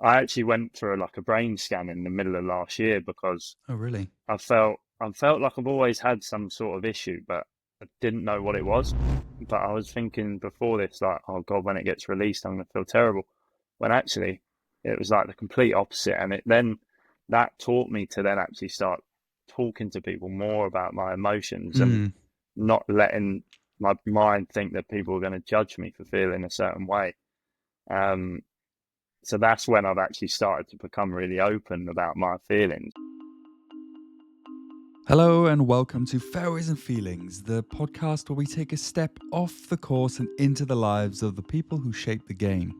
I actually went for like a brain scan in the middle of last year because Oh, really? I felt like I've always had some sort of issue, but I didn't know what it was. But I was thinking before this, like, oh God, when it gets released, I'm gonna feel terrible. When actually, it was like the complete opposite, and it then that taught me to then actually start talking to people more about my emotions and Mm. not letting my mind think that people are going to judge me for feeling a certain way. Um, so that's when I've actually started to become really open about my feelings. Hello and welcome to Fairways and Feelings, the podcast where we take a step off the course and into the lives of the people who shape the game.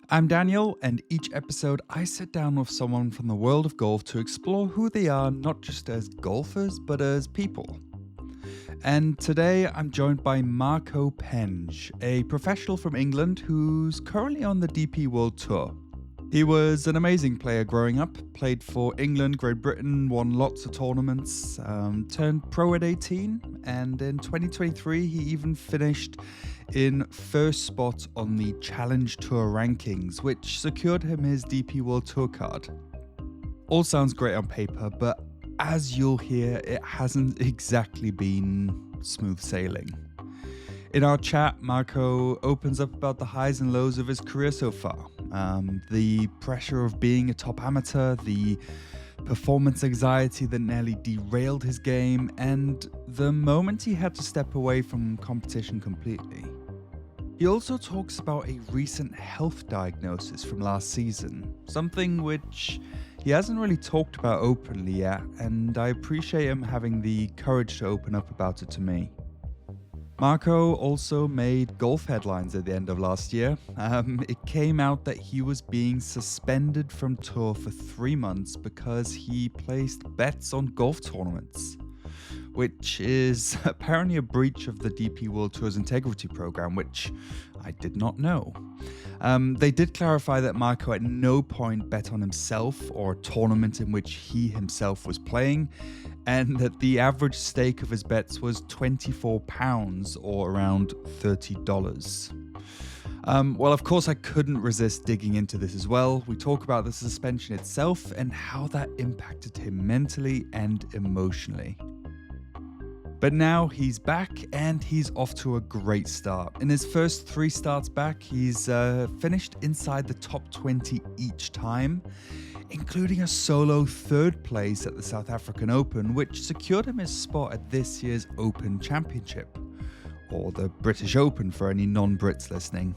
I'm Daniel, and each episode I sit down with someone from the world of golf to explore who they are not just as golfers, but as people. And today I'm joined by Marco Penge, a professional from England who's currently on the DP World Tour. He was an amazing player growing up, played for England, Great Britain, won lots of tournaments, turned pro at 18, and in 2023 he even finished in first spot on the Challenge Tour rankings, which secured him his DP World Tour card. All sounds great on paper, but as you'll hear, it hasn't exactly been smooth sailing. In our chat, Marco opens up about the highs and lows of his career so far. The pressure of being a top amateur, the performance anxiety that nearly derailed his game, and the moment he had to step away from competition completely. He also talks about a recent health diagnosis from last season, something which he hasn't really talked about openly yet, and I appreciate him having the courage to open up about it to me. Marco also made golf headlines at the end of last year. It came out that he was being suspended from tour for 3 months because he placed bets on golf tournaments, which is apparently a breach of the DP World Tour's integrity program, which I did not know. They did clarify that Marco at no point bet on himself or a tournament in which he himself was playing, and that the average stake of his bets was £24 or around $30. Well, of course, I couldn't resist digging into this as well. We talk about the suspension itself and how that impacted him mentally and emotionally. But now he's back and he's off to a great start. In his first 3 starts back, he's finished inside the top 20 each time, including a solo 3rd place at the South African Open, which secured him his spot at this year's Open Championship, or the British Open for any non-Brits listening.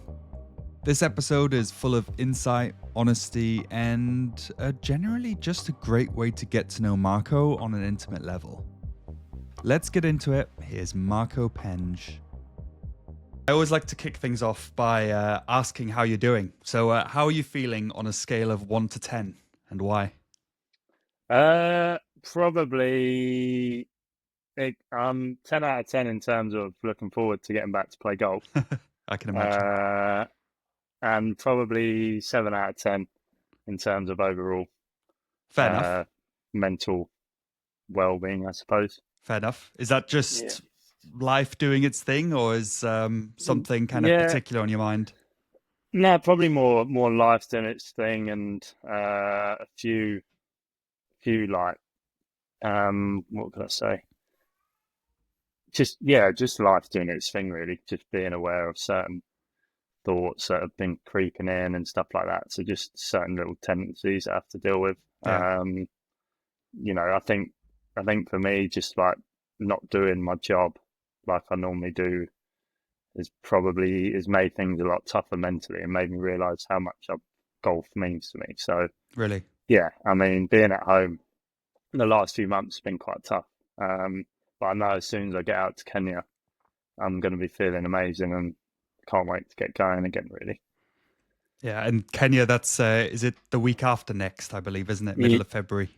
This episode is full of insight, honesty, and generally just a great way to get to know Marco on an intimate level. Let's get into it. Here's Marco Penge. I always like to kick things off by asking how you're doing. So how are you feeling on a scale of 1 to 10, and why? Probably 10 out of 10 in terms of looking forward to getting back to play golf. I can imagine. And probably 7 out of 10 in terms of overall Fair enough. mental well-being, I suppose. Fair enough. Is that just life doing its thing, or is something kind of Yeah, particular on your mind? no, probably more life doing its thing, and a few like what could I say? Just life doing its thing, really. Just being aware of certain thoughts that have been creeping in and stuff like that. So just certain little tendencies I have to deal with. Yeah. I think for me, just like not doing my job like I normally do has made things a lot tougher mentally and made me realise how much golf means to me. So Really? yeah, I mean, being at home the last few months has been quite tough. But I know as soon as I get out to Kenya, I'm going to be feeling amazing and can't wait to get going again, really. Yeah, and Kenya, that's is it the week after next, I believe, isn't it? Middle of February.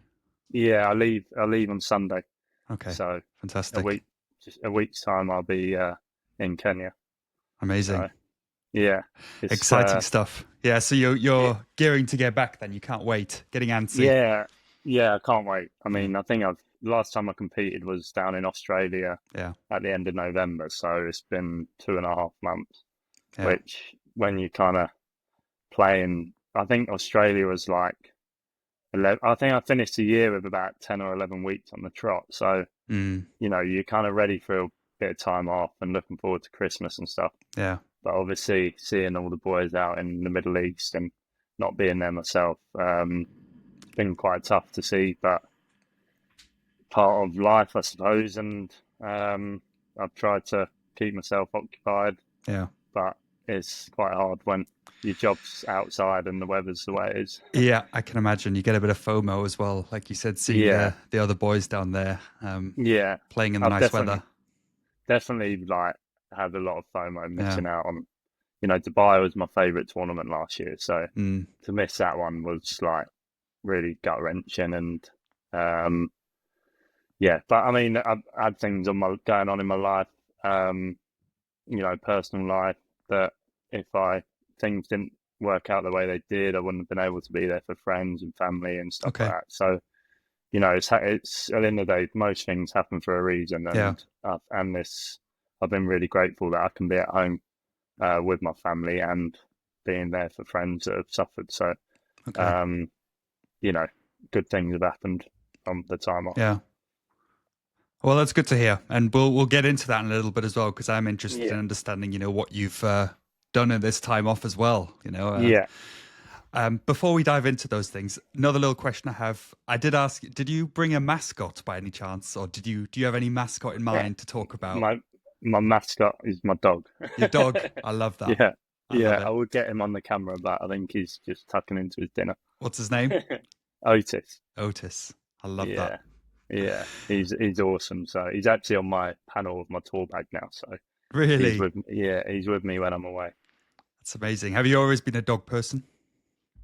Yeah, I leave on Sunday. Okay, So fantastic. just a week's time, I'll be in Kenya. Amazing. So yeah, it's Exciting stuff. Yeah, so you're gearing to get back then. You can't wait. Getting antsy. yeah, I can't wait. I mean, I think last time I competed was down in Australia Yeah. at the end of November, so it's been 2.5 months. Yeah. Which, when you kind of playing I think Australia was like 11. I think I finished the year with about 10 or 11 weeks on the trot. So, Mm, you're kind of ready for a bit of time off and looking forward to Christmas and stuff. yeah. But obviously, seeing all the boys out in the Middle East and not being there myself, it's been quite tough to see, but part of life, I suppose. And I've tried to keep myself occupied, Yeah. but it's quite hard when your job's outside and the weather's the way it is. Yeah, I can imagine you get a bit of FOMO as well, like you said, seeing Yeah, the other boys down there yeah. playing in the I've nice weather. definitely like had a lot of FOMO Yeah. missing out on. Dubai was my favourite tournament last year, so Mm, to miss that one was like really gut wrenching. And um, yeah, but I mean, I've had things going on in my life, um, personal life, that if things didn't work out the way they did, I wouldn't have been able to be there for friends and family and stuff like okay. that. So it's at the end of the day, most things happen for a reason, Yeah. I've been really grateful that I can be at home with my family and being there for friends that have suffered. So, Okay. um, you know, good things have happened from the time off. Yeah. Well, that's good to hear, and we'll get into that in a little bit as well because I'm interested Yeah, in understanding, what you've done in this time off as well. yeah. Before we dive into those things, another little question I have. I did ask, did you bring a mascot by any chance, or do you have any mascot in mind to talk about? My my mascot is my dog. Your dog. I love that. Yeah, I love yeah. I it. would get him on the camera, but I think he's just tucking into his dinner. What's his name? Otis. Otis. I love that. Yeah, yeah. He's awesome. So he's actually on my panel of my tour bag now. So Really? he's with me when I'm away. That's amazing. Have you always been a dog person?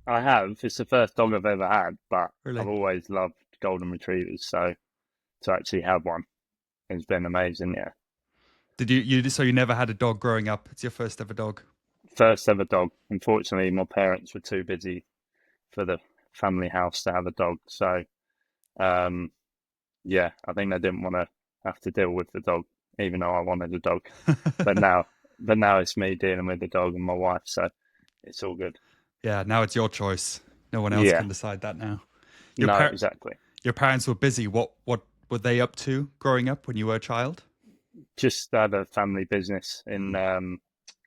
I have. It's the first dog I've ever had, but I've Really? always loved golden retrievers. So to actually have one has been amazing. Yeah, Did so you never had a dog growing up? It's your first ever dog. first ever dog. Unfortunately, my parents were too busy for the family house to have a dog. So um, yeah, I think they didn't want to have to deal with the dog, even though I wanted a dog. But now, it's me dealing with the dog and my wife, so it's all good. Yeah, now it's your choice. No one else Yeah, can decide that now. Your no, par- exactly. your parents were busy. What were they up to growing up when you were a child? Just had a family business in Mm.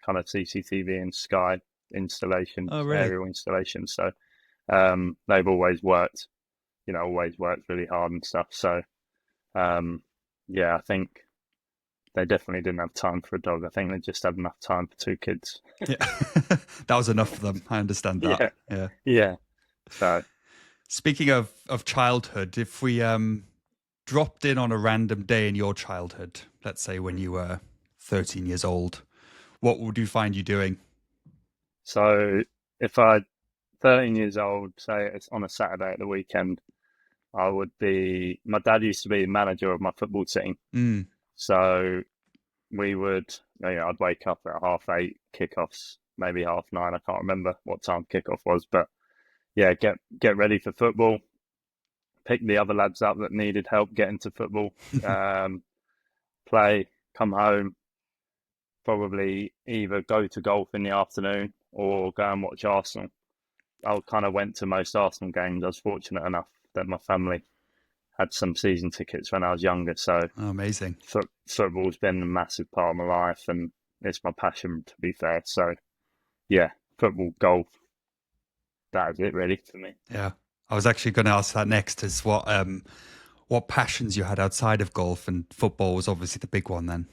kind of CCTV and Sky Oh, installations, really? aerial installations. So they've always worked really hard and stuff. So um, yeah, I think they definitely didn't have time for a dog. I think they just had enough time for two kids. Yeah, that was enough for them. I understand that. Yeah, Yeah. yeah. So Speaking of childhood, if we dropped in on a random day in your childhood, let's say when you were 13 years old, what would you find you doing? so if I 13 years old, say it's on a Saturday at the weekend, I would be. My dad used to be manager of my football team, Mm. so we would. I'd wake up at 8:30, kickoffs maybe 9:30. I can't remember what time kickoff was, but yeah, get ready for football. Pick the other lads up that needed help getting to football. Um, Play, come home, probably either go to golf in the afternoon or go and watch Arsenal. I kind of went to most Arsenal games. I was fortunate enough that my family had some season tickets when I was younger, so Oh, amazing. football's been a massive part of my life, and it's my passion, to be fair. So yeah, football, golf, that is it really for me. Yeah. I was actually going to ask that next is what passions you had outside of golf, and football was obviously the big one then.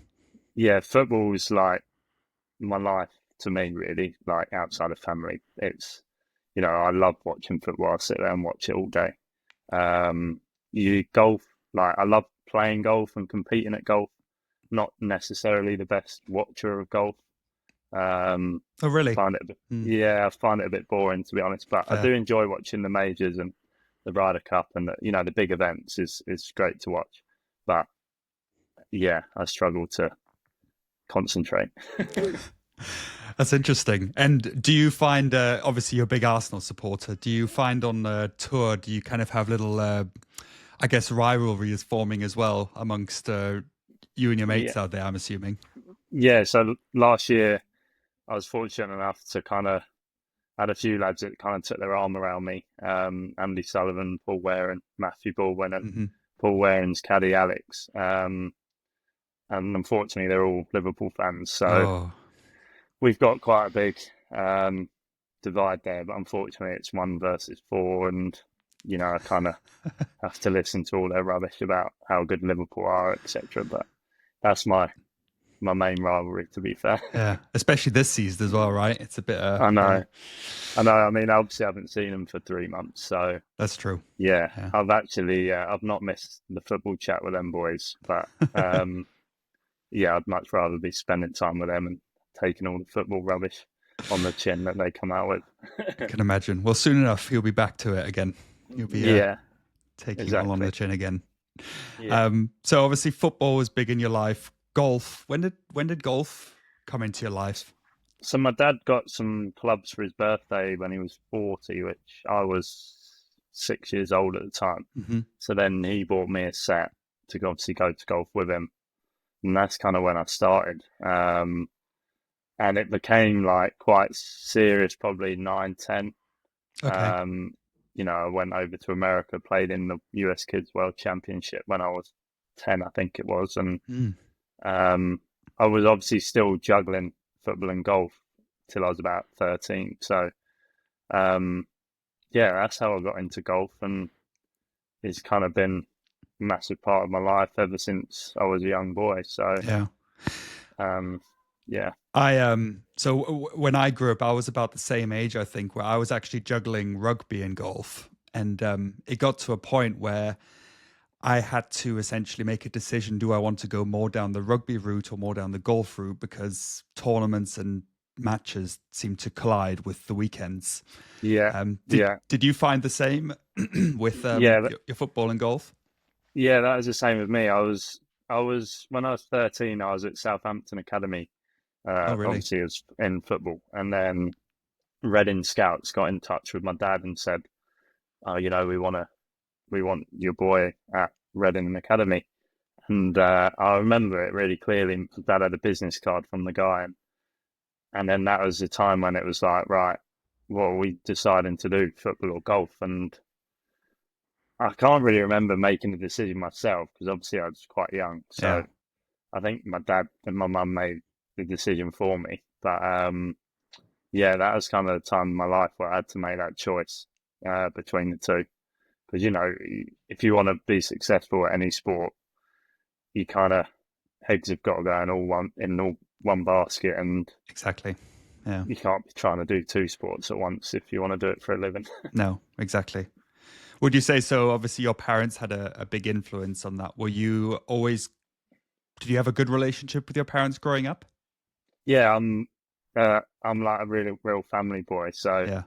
Yeah, football is like my life to me, really. Like outside of family, it's I love watching football. I sit there and watch it all day. You golf, like I love playing golf and competing at golf. Not necessarily the best watcher of golf. Oh, really? Find it, Mm, yeah, I find it a bit boring, to be honest. But I fair. do enjoy watching the majors and the Ryder Cup and the big events is great to watch. But yeah, I struggle to concentrate. That's interesting. And do you find, obviously, you're a big Arsenal supporter. Do you find on the tour, do you kind of have little, I guess, rivalries forming as well amongst you and your Yeah, mates out there, I'm assuming? yeah. So last year, I was fortunate enough to kind of had a few lads that kind of took their arm around me. Andy Sullivan, Paul Waring, Matthew Baldwin, and Hmm. Paul Waring's caddy Alex. And unfortunately, they're all Liverpool fans, so Oh, we've got quite a big divide there. But unfortunately, it's 1 versus 4, and I kind of have to listen to all their rubbish about how good Liverpool are, etc. But that's my main rivalry, to be fair. yeah. Especially this season as well, right? It's a bit, I yeah, know, I know. I mean, obviously, I haven't seen them for 3 months, so that's true. yeah, Yeah. I've not missed the football chat with them boys, but yeah, I'd much rather be spending time with them and taking all the football rubbish on the chin that they come out I with. can imagine. Well, soon enough, he'll be back to it again. He'll be Yeah, taking it all on exactly. the chin again. Yeah. So obviously, football was big in your life. Golf. When did golf come into your life? So my dad got some clubs for his birthday when he was 40, which I was 6 years old at the time. Hmm. So then he bought me a set to obviously go to golf with him. And that's kind of when I started. And it became like quite serious, probably 9, 10. Okay. Um, I went over to America, played in the US Kids World Championship when I was 10, I think it was. And Mm. I was obviously still juggling football and golf till I was about 13. So, um, yeah, that's how I got into golf. And it's kind of been a massive part of my life ever since I was a young boy. So, Yeah. um, yeah, When I grew up, I was about the same age, I think, where I was actually juggling rugby and golf. And it got to a point where I had to essentially make a decision. Do I want to go more down the rugby route or more down the golf route? Because tournaments and matches seem to collide with the weekends. yeah, Did yeah, did you find the same with yeah, your football and golf? yeah. That was the same with me. I was when I was 13. I was at Southampton Academy. Oh, really? Obviously, as in football, and then Reading Scouts got in touch with my dad and said, "Oh, we want your boy at Reading Academy." And I remember it really clearly. My dad had a business card from the guy, and then that was the time when it was like, right, what are we deciding to do, football or golf? And I can't really remember making the decision myself because obviously I was quite young. Yeah. So I think my dad and my mum made the decision for me. But yeah, that was kind of the time in my life where I had to make that choice between the two. Because if you want to be successful at any sport, you kind of eggs have got to go in all one basket, and Exactly. Yeah. you can't be trying to do two sports at once if you want to do it for a living. No, exactly. Would you say so? Obviously, your parents had a big influence on that. Did you have a good relationship with your parents growing up? Yeah, I'm like a really real family boy. So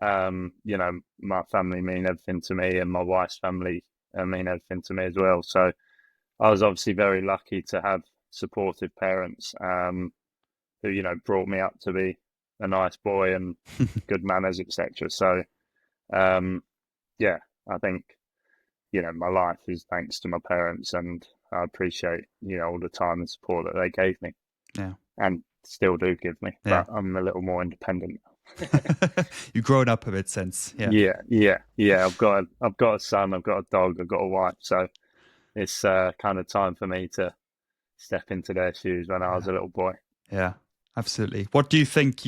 Yeah. my family mean everything to me, and my wife's family mean everything to me as well. So I was obviously very lucky to have supportive parents who brought me up to be a nice boy and good manners, etc. So um, yeah, I think my life is thanks to my parents, and I appreciate all the time and support that they gave me Yeah. and still do give me. Yeah. But I'm a little more independent. You've grown up a bit since. Yeah. Yeah, yeah, yeah. I've got a son, I've got a dog, I've got a wife. So it's kind of time for me to step into their shoes when I was Yeah. a little boy. Yeah. Absolutely. What do you think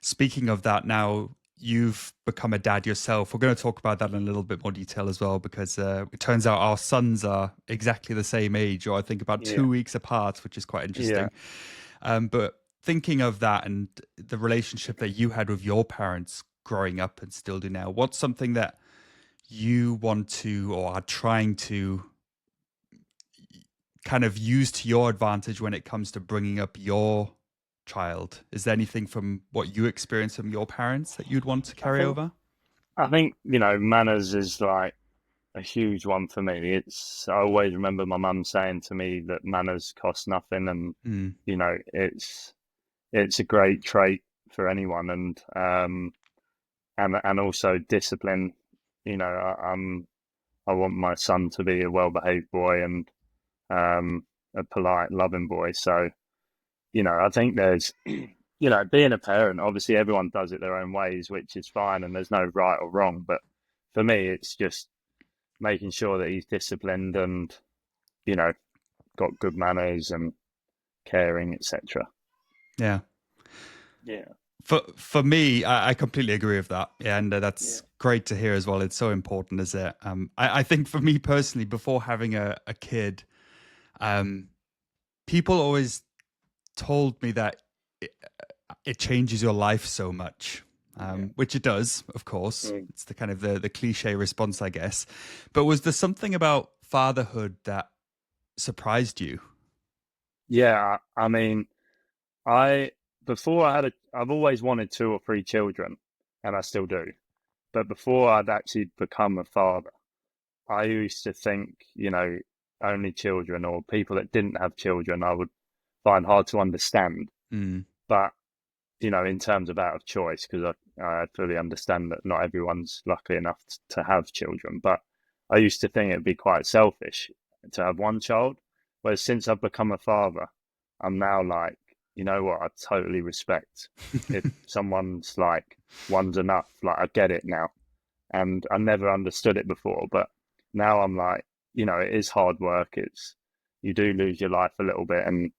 speaking of that now, you've become a dad yourself. We're going to talk about that in a little bit more detail as well, because it turns out our sons are exactly the same age, or I think about Yeah, 2 weeks apart, which is quite yeah. interesting. But thinking of that and the relationship that you had with your parents growing up and still do now, what's something that you want to or are trying to kind of use to your advantage when it comes to bringing up your child? Is there anything from what you experienced from your parents that you'd want to I carry think over? I think manners is like a huge one for me. I always remember my mum saying to me that manners cost nothing, and Mm, it's a great trait for anyone, and also discipline. I want my son to be a well-behaved boy and a polite, loving boy. So I think there's being a parent, obviously everyone does it their own ways, which is fine, and there's no right or wrong. But for me, it's just making sure that he's disciplined and, you know, got good manners and caring, etc. Yeah. Yeah. For me, I completely agree with that. Yeah, and Yeah. that's great to hear as well. It's so important, is it? I think for me personally, before having a kid, um, people always told me that it changes your life so much, Yeah. which it does, of course. Mm. It's the kind of the cliche response, I guess. But was there something about fatherhood that surprised you? Yeah. I mean, I before I had I've always wanted two or three children, and I still do. But before I'd actually become a father, I used to think, only children or people that didn't have children, I would find hard to understand. Mm, But, in terms of out of choice, because I fully understand that not everyone's lucky enough to have children. But I used to think it'd be quite selfish to have one child. Whereas since I've become a father, I'm now like, you know what, I totally respect if someone's like, one's enough. Like, I get it now. And I never understood it before. But now I'm like, it is hard work. You do lose your life a little bit. And,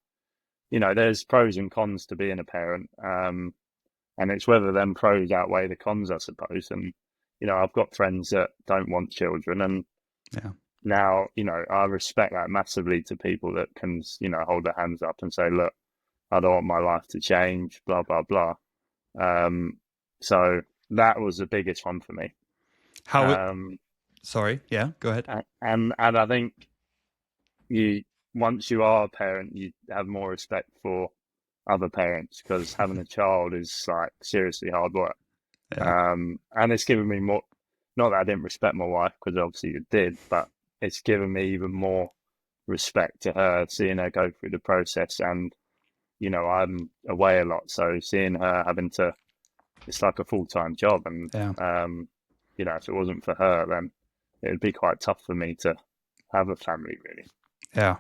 there's pros and cons to being a parent. And it's whether them pros outweigh the cons, I suppose. And, I've got friends that don't want children. And yeah. now, I respect that massively to people that can, hold their hands up and say, look, I don't want my life to change, blah, blah, blah. So that was the biggest one for me. How it? Um, Sorry. Yeah. Go ahead. and I think you once you are a parent, you have more respect for other parents because having a child is like seriously hard work. Yeah. And it's given me more. Not that I didn't respect my wife because obviously you did, but it's given me even more respect to her, seeing her go through the process. And I'm away a lot, so seeing her having to, it's like a full-time job. And Yeah. if it wasn't for her, then it would be quite tough for me to have a family, really. Yeah.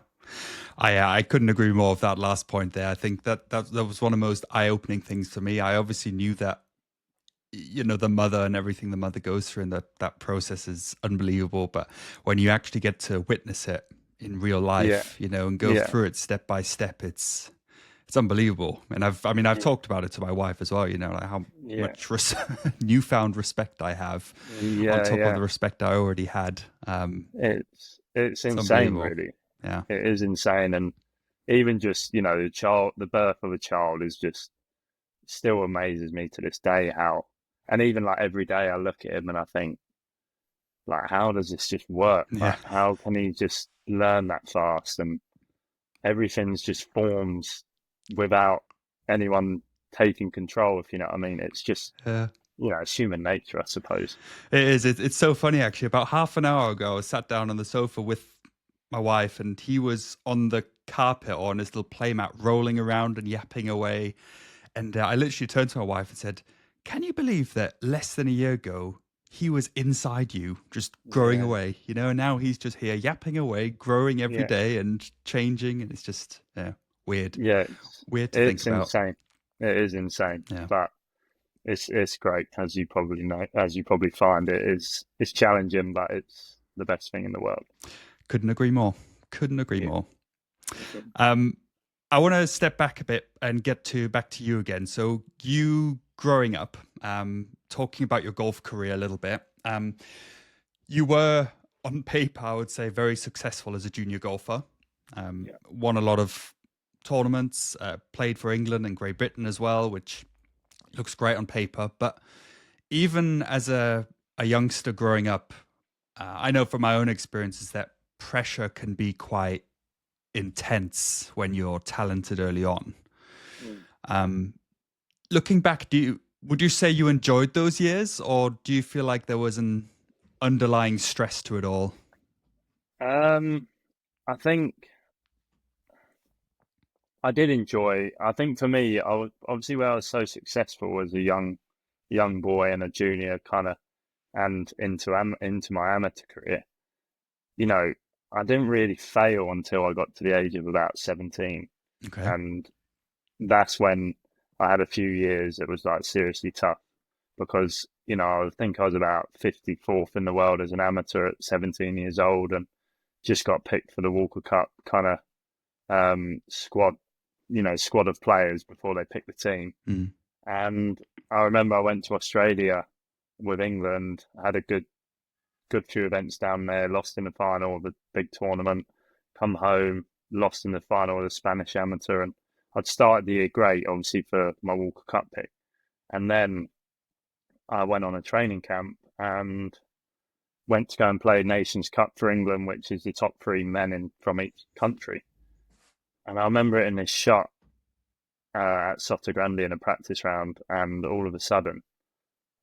I couldn't agree more with that last point there. I think that was one of the most eye-opening things for me. I obviously knew that the mother and everything the mother goes through and that process is unbelievable, but when you actually get to witness it in real Yeah, life, and go yeah, through it step by step, it's unbelievable. And I've yeah, talked about it to my wife as well, like how yeah, much newfound respect I have on yeah, top of yeah. the respect I already had. It's It's insane, unbelievable. really. Yeah. It is insane, and even just the birth of a child is just still amazes me to this day. How, and even like every day, I look at him and I think, like, how does this just work? Yeah. Like, how can he just learn that fast? And everything's just forms without anyone taking control, if you know what I mean. It's just, Yeah. it's human nature, I suppose. It is. It's so funny, actually. About half an hour ago, I sat down on the sofa with my wife, and he was on the carpet or on his little playmat, rolling around and yapping away. And I literally turned to my wife and said, "Can you believe that less than a year ago, he was inside you, just growing Yeah, away? And now he's just here yapping away, growing every yeah, day and changing. And it's just weird, yeah. weird to think It's about." insane. It is insane, Yeah, but it's great, as you probably know, as you probably find. It's challenging, but it's the best thing in the world. couldn't agree more. Couldn't agree Yeah. more. Okay. Um, I want to step back a bit and get to back to you again. So you growing up, talking about your golf career a little bit. You were on paper, I would say, very successful as a junior golfer. Yeah. Won a lot of tournaments, played for England and Great Britain as well, which looks great on paper. But even as a youngster growing up, I know from my own experiences that pressure can be quite intense when you're talented early on. Mm. Um, Looking back, would you say you enjoyed those years, or do you feel like there was an underlying stress to it all? I think I did enjoy. I think for me, I was obviously where I was so successful as a young boy and a junior kind of, and into my amateur career. You know, I didn't really fail until I got to the age of about 17, Okay. and that's when I had a few years it was like seriously tough because, I think I was about 54th in the world as an amateur at 17 years old and just got picked for the Walker Cup kind of squad, squad of players before they picked the team. Mm. And I remember I went to Australia with England, had a good few events down there, lost in the final of the big tournament, come home, lost in the final of the Spanish amateur. And I'd started the year great, obviously, for my Walker Cup pick. And then I went on a training camp and went to go and play Nations Cup for England, which is the top 3 men from each country. And I remember it in this shot at Grande in a practice round, and all of a sudden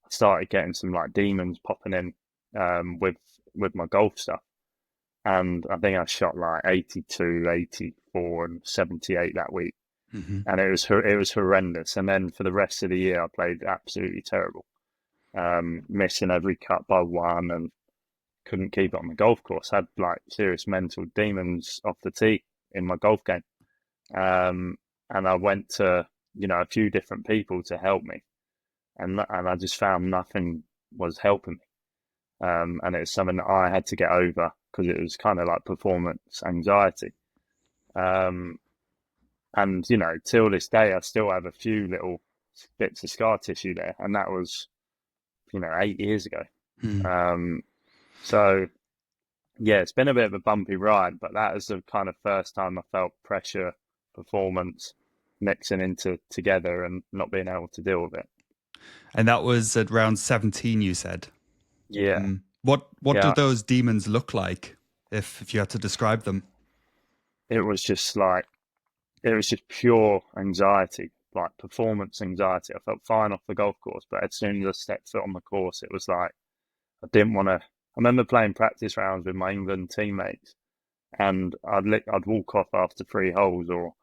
I started getting some like demons popping in with my golf stuff. And I think I shot like 82, 84 and 78 that week. Mm-hmm. And it was horrendous. And then for the rest of the year, I played absolutely terrible, missing every cut by one and couldn't keep it on the golf course. Had like serious mental demons off the tee in my golf game. And I went to, a few different people to help me. And I just found nothing was helping me. And it was something that I had to get over because it was kind of like performance anxiety. And, till this day, I still have a few little bits of scar tissue there. And that was, 8 years ago. Mm. So, yeah, it's been a bit of a bumpy ride, but that is the kind of first time I felt pressure, performance mixing into together and not being able to deal with it. And that was at round 17, you said? Yeah. Mm. What do Yeah. those demons look like, if you had to describe them? It was just pure anxiety, like performance anxiety. I felt fine off the golf course, but as soon as I stepped foot on the course, it was like I didn't want to. I remember playing practice rounds with my England teammates, and I'd walk off after 3 holes, or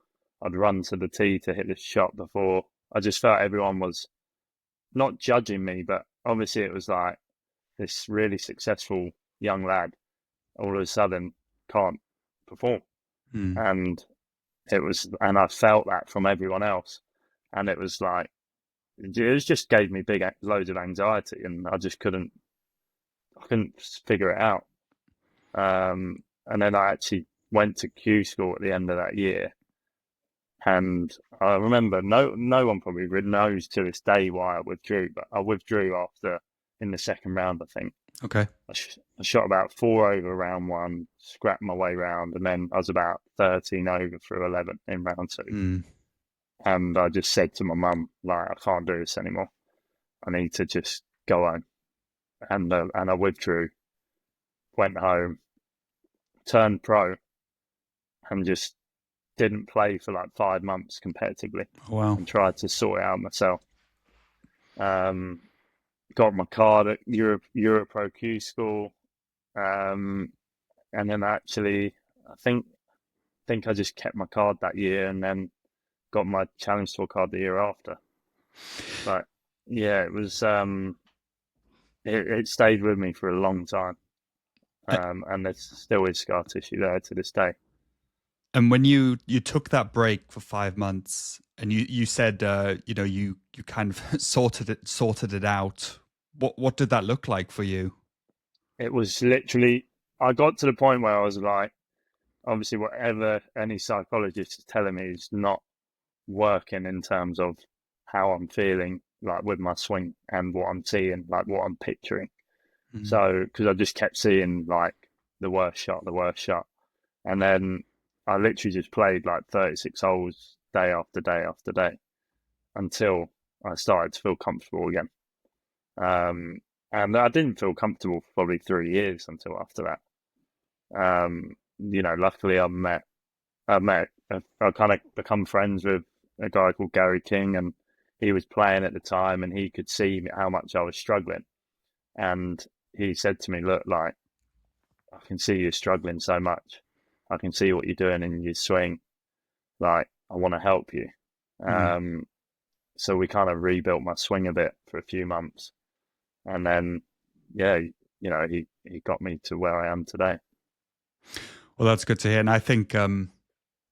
I'd run to the tee to hit the shot before. I just felt everyone was not judging me, but obviously it was like this really successful young lad all of a sudden can't perform. Mm. And I felt that from everyone else. And it was like, it just gave me loads of anxiety, and I couldn't figure it out. And then I actually went to Q school at the end of that year. And I remember no one probably really knows to this day why I withdrew, but I withdrew in the second round, I think. Okay. I shot about 4 over round 1, scrapped my way round, and then I was about 13 over through 11 in round 2. Mm. And I just said to my mum, like, I can't do this anymore. I need to just go home. And I withdrew, went home, turned pro, and just didn't play for like 5 months competitively. Oh, wow. And tried to sort it out myself. Got my card at Europro Q school, and then actually I think I just kept my card that year, and then got my Challenge Tour card the year after. But yeah, it was it stayed with me for a long time, and there's still is scar tissue there to this day. And when you took that break for 5 months, and you said you kind of sorted it out, what did that look like for you? It was literally, I got to the point where I was like, obviously whatever any psychologist is telling me is not working in terms of how I'm feeling, like with my swing and what I'm seeing, like what I'm picturing. Mm. So, because I just kept seeing like the worst shot. And then I literally just played like 36 holes day after day after day until I started to feel comfortable again. And I didn't feel comfortable for probably 3 years until after that. Luckily I kind of become friends with a guy called Gary King, and he was playing at the time, and he could see how much I was struggling. And he said to me, look, like, I can see you struggling so much. I can see what you're doing in your swing. Like, I want to help you. Mm. So we kind of rebuilt my swing a bit for a few months. And then, yeah, he got me to where I am today. Well, that's good to hear. And I think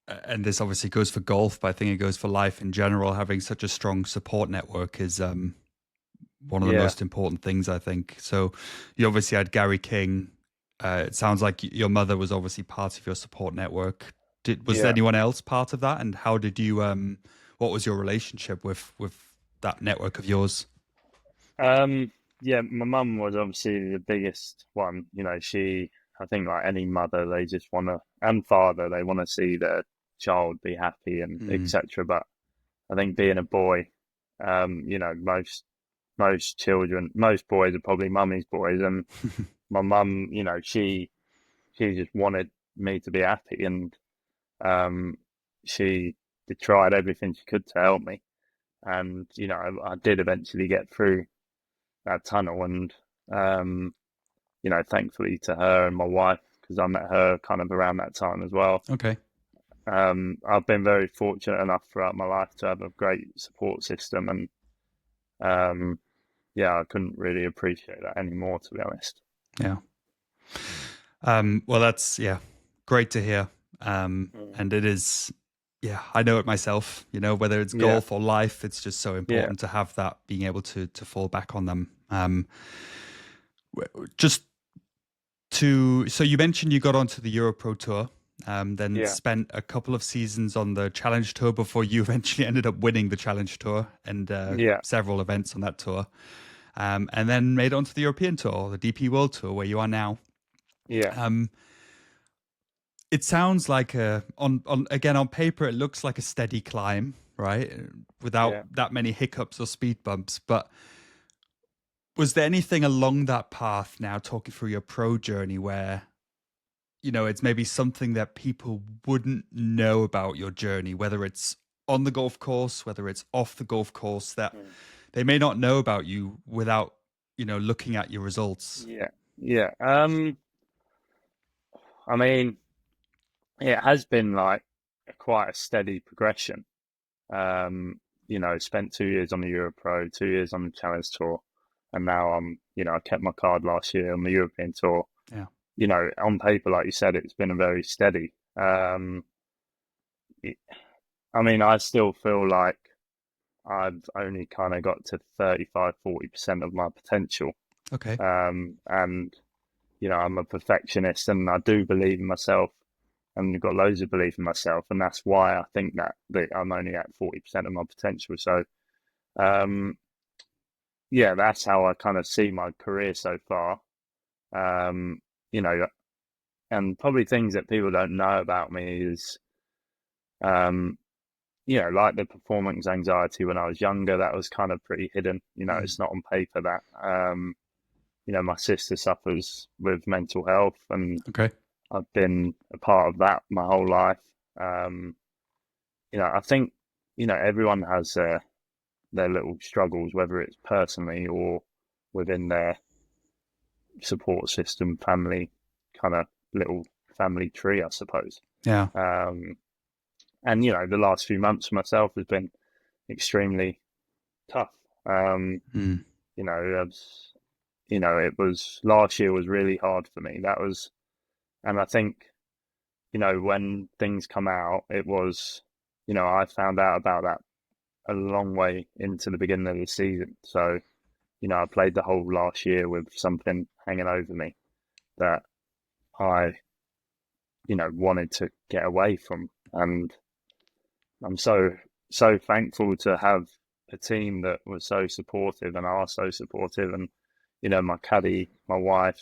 and this obviously goes for golf, but I think it goes for life in general. Having such a strong support network is one of the Yeah, most important things, I think. So you obviously had Gary King. It sounds like your mother was obviously part of your support network. Was yeah. anyone else part of that? And how did you? What was your relationship with that network of yours? Yeah, my mum was obviously the biggest one. I think like any mother, they just want to, and father, they want to see their child be happy and Mm. etc. But I think being a boy, most children, most boys are probably mummy's boys, and my mum, she just wanted me to be happy, and um, she tried everything she could to help me, and I did eventually get through that tunnel, and um, thankfully to her and my wife, because I met her kind of around that time as well. Okay. I've been very fortunate enough throughout my life to have a great support system, and um, yeah, I couldn't really appreciate that anymore, to be honest. Yeah. Well, that's great to hear. Mm. And it is, I know it myself. Whether it's Yeah, golf or life, it's just so yeah, important to have that, being able to fall back on them. Just so you mentioned you got onto the Euro Pro Tour, then yeah, spent a couple of seasons on the Challenge Tour before you eventually ended up winning the Challenge Tour and yeah, several events on that tour, and then made it onto the European Tour, the DP World Tour, where you are now. yeah, Um, it sounds like on paper it looks like a steady climb, right? Without yeah. that many hiccups or speed bumps. But was there anything along that path, now talking through your pro journey, where it's maybe something that people wouldn't know about your journey, whether it's on the golf course, whether it's off the golf course, that Mm. they may not know about you without looking at your results? Yeah, yeah. I mean, it has been like quite a steady progression. Spent 2 years on the Euro Pro, 2 years on the Challenge Tour, and now I kept my card last year on the European Tour. Yeah. On paper, like you said, it's been a very steady. It, I mean, I still feel like I've only kind of got to 35, 40% of my potential. Okay. And I'm a perfectionist, and I do believe in myself, and I've got loads of belief in myself, and that's why I think that I'm only at 40% of my potential. So, um, yeah, that's how I kind of see my career so far. Um, you know, and probably things that people don't know about me is, um, like the performance anxiety when I was younger, that was kind of pretty hidden. Mm. It's not on paper that. My sister suffers with mental health, and Okay. I've been a part of that my whole life. Um, I think, everyone has their little struggles, whether it's personally or within their support system, family, kind of little family tree, I suppose. Yeah. Um, and, the last few months for myself has been extremely tough. Um, Mm. it was last year was really hard for me. And I think, when things come out, it was, I found out about that a long way into the beginning of the season. So, I played the whole last year with something hanging over me that I, wanted to get away from. And I'm so thankful to have a team that was so supportive and are so supportive. And, my caddy, my wife,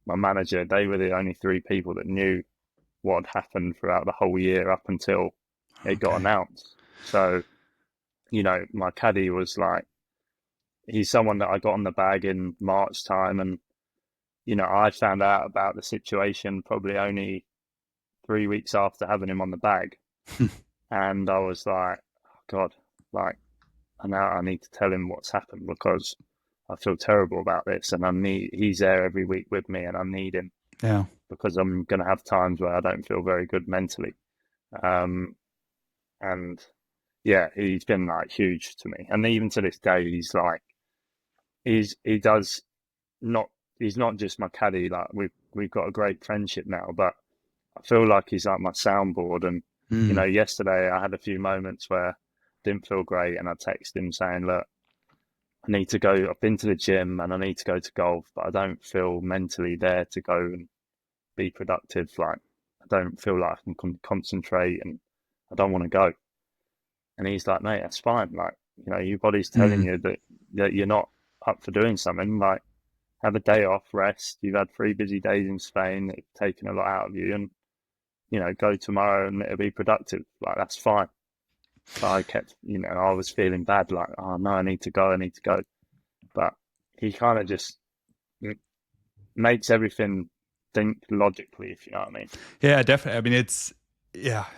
my manager, they were the only three people that knew what had happened throughout the whole year up until it got Okay. announced. So, my caddy was like, he's someone that I got on the bag in March time, and I found out about the situation probably only 3 weeks after having him on the bag, and I was like, oh God, like I need to tell him what's happened, because I feel terrible about this, and he's there every week with me, and I need him, Yeah. because I'm gonna have times where I don't feel very good mentally, um, and yeah, he's been like huge to me, and even to this day, he's like he does not he's not just my caddy. Like we've got a great friendship now, but I feel like he's like my soundboard, and Yesterday I had a few moments where I didn't feel great, and I texted him saying, look, I need to go. I've been to the gym and I need to go to golf, but I don't feel mentally there to go and be productive. Like, I don't feel like I can concentrate, and I don't want to go. And he's like, mate, that's fine. Like, your body's telling Mm. you that you're not up for doing something. Like, have a day off, rest. You've had 3 busy days in Spain that have taken a lot out of you, and go tomorrow and it'll be productive. Like, that's fine. But I kept, I was feeling bad. Like, oh no, I need to go. I need to go. But he kind of just makes everything think logically, if you know what I mean. Yeah, definitely. I mean,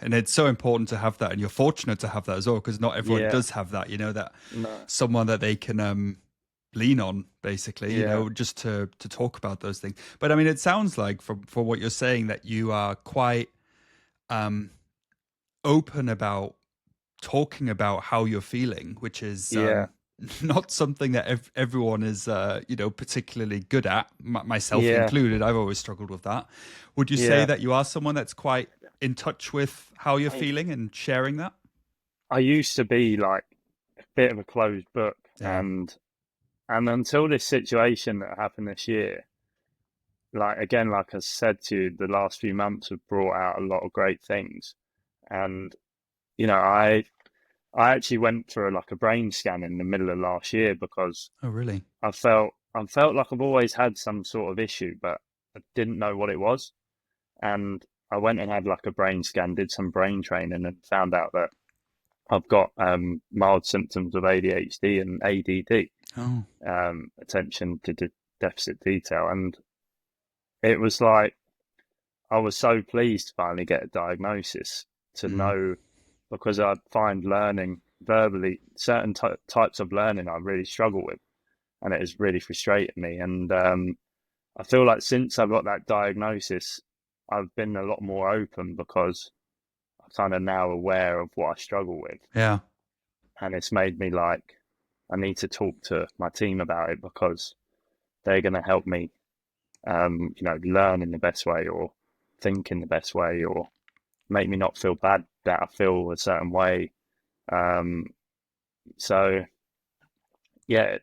and it's so important to have that, and you're fortunate to have that as well, because not everyone Yeah. does have that. That No. someone that they can lean on, basically. Yeah. Just to talk about those things. But I mean, it sounds like from what you're saying that you are quite open about talking about how you're feeling, which is Yeah. not something that everyone is, particularly good at, myself Yeah. included. I've always struggled with that. Would you say Yeah. that you are someone that's quite in touch with how you're I feeling and sharing that? I used to be like a bit of a closed book, Yeah. and until this situation that happened this year, like again, like I said to you, the last few months have brought out a lot of great things. And I actually went for like a brain scan in the middle of last year because Oh, really? I felt like I've always had some sort of issue, but I didn't know what it was. And I went and had like a brain scan, did some brain training, and found out that I've got mild symptoms of ADHD and ADD, Oh. attention to deficit detail. And it was like I was so pleased to finally get a diagnosis, to Mm. know, because I find learning verbally, certain types of learning I really struggle with, and it has really frustrated me. And I feel like since I got that diagnosis, I've been a lot more open because I'm kind of now aware of what I struggle with. Yeah. And it's made me like, I need to talk to my team about it because they're going to help me, learn in the best way, or think in the best way, or make me not feel bad that I feel a certain way. Um, so yeah,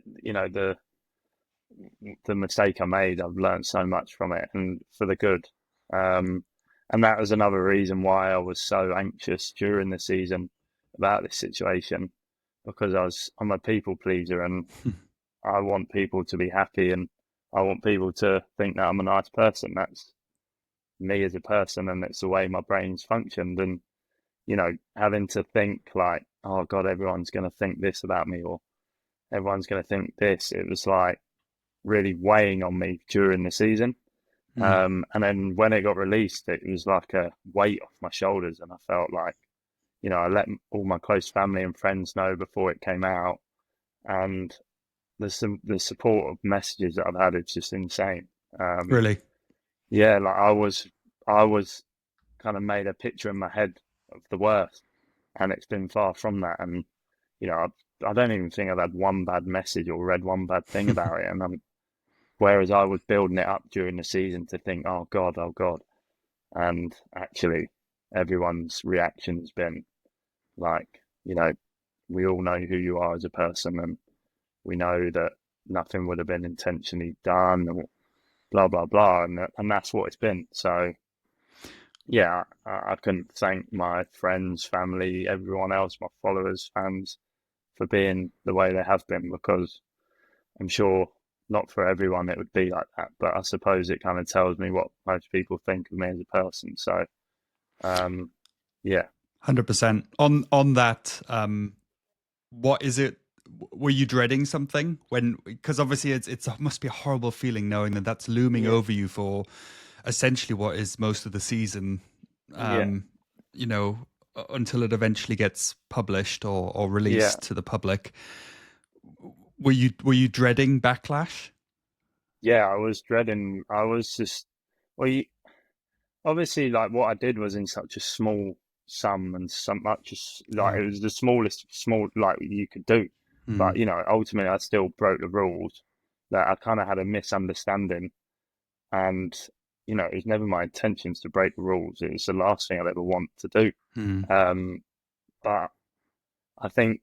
the mistake I made, I've learned so much from it, and for the good. Um, and that was another reason why I was so anxious during the season about this situation, because I'm a people pleaser, and I want people to be happy, and I want people to think that I'm a nice person. That's me as a person, and it's the way my brain's functioned. And having to think like, oh God, everyone's going to think this about me, or everyone's going to think this. It was like really weighing on me during the season. Mm. And then when it got released, it was like a weight off my shoulders, and I felt like, I let all my close family and friends know before it came out, and the support of messages that I've had is just insane. Um, Really? yeah, like I was kind of made a picture in my head of the worst, and it's been far from that. And I don't even think I've had one bad message or read one bad thing about it. And whereas I was building it up during the season to think, oh God, and actually everyone's reaction's been like, we all know who you are as a person, and we know that nothing would have been intentionally done, or blah blah blah, and that's what it's been. So yeah, I couldn't thank my friends, family, everyone else, my followers, fans, for being the way they have been, because I'm sure not for everyone it would be like that, but I suppose it kind of tells me what most people think of me as a person. So, yeah, 100%. On that, what is it? Were you dreading something when? Because obviously, it must be a horrible feeling knowing that that's looming yeah, over you for essentially what is most of the season. yeah, Um, until it eventually gets published or yeah, released to the public. Were you dreading backlash? yeah. I was dreading. I was just, well, obviously, like what I did was in such a small sum, and so much as like Yeah. it was the smallest small like you could do. Mm. But ultimately, I still broke the rules. That I kind of had a misunderstanding, and it was never my intentions to break the rules. It was the last thing I'd ever want to do. Mm. But I think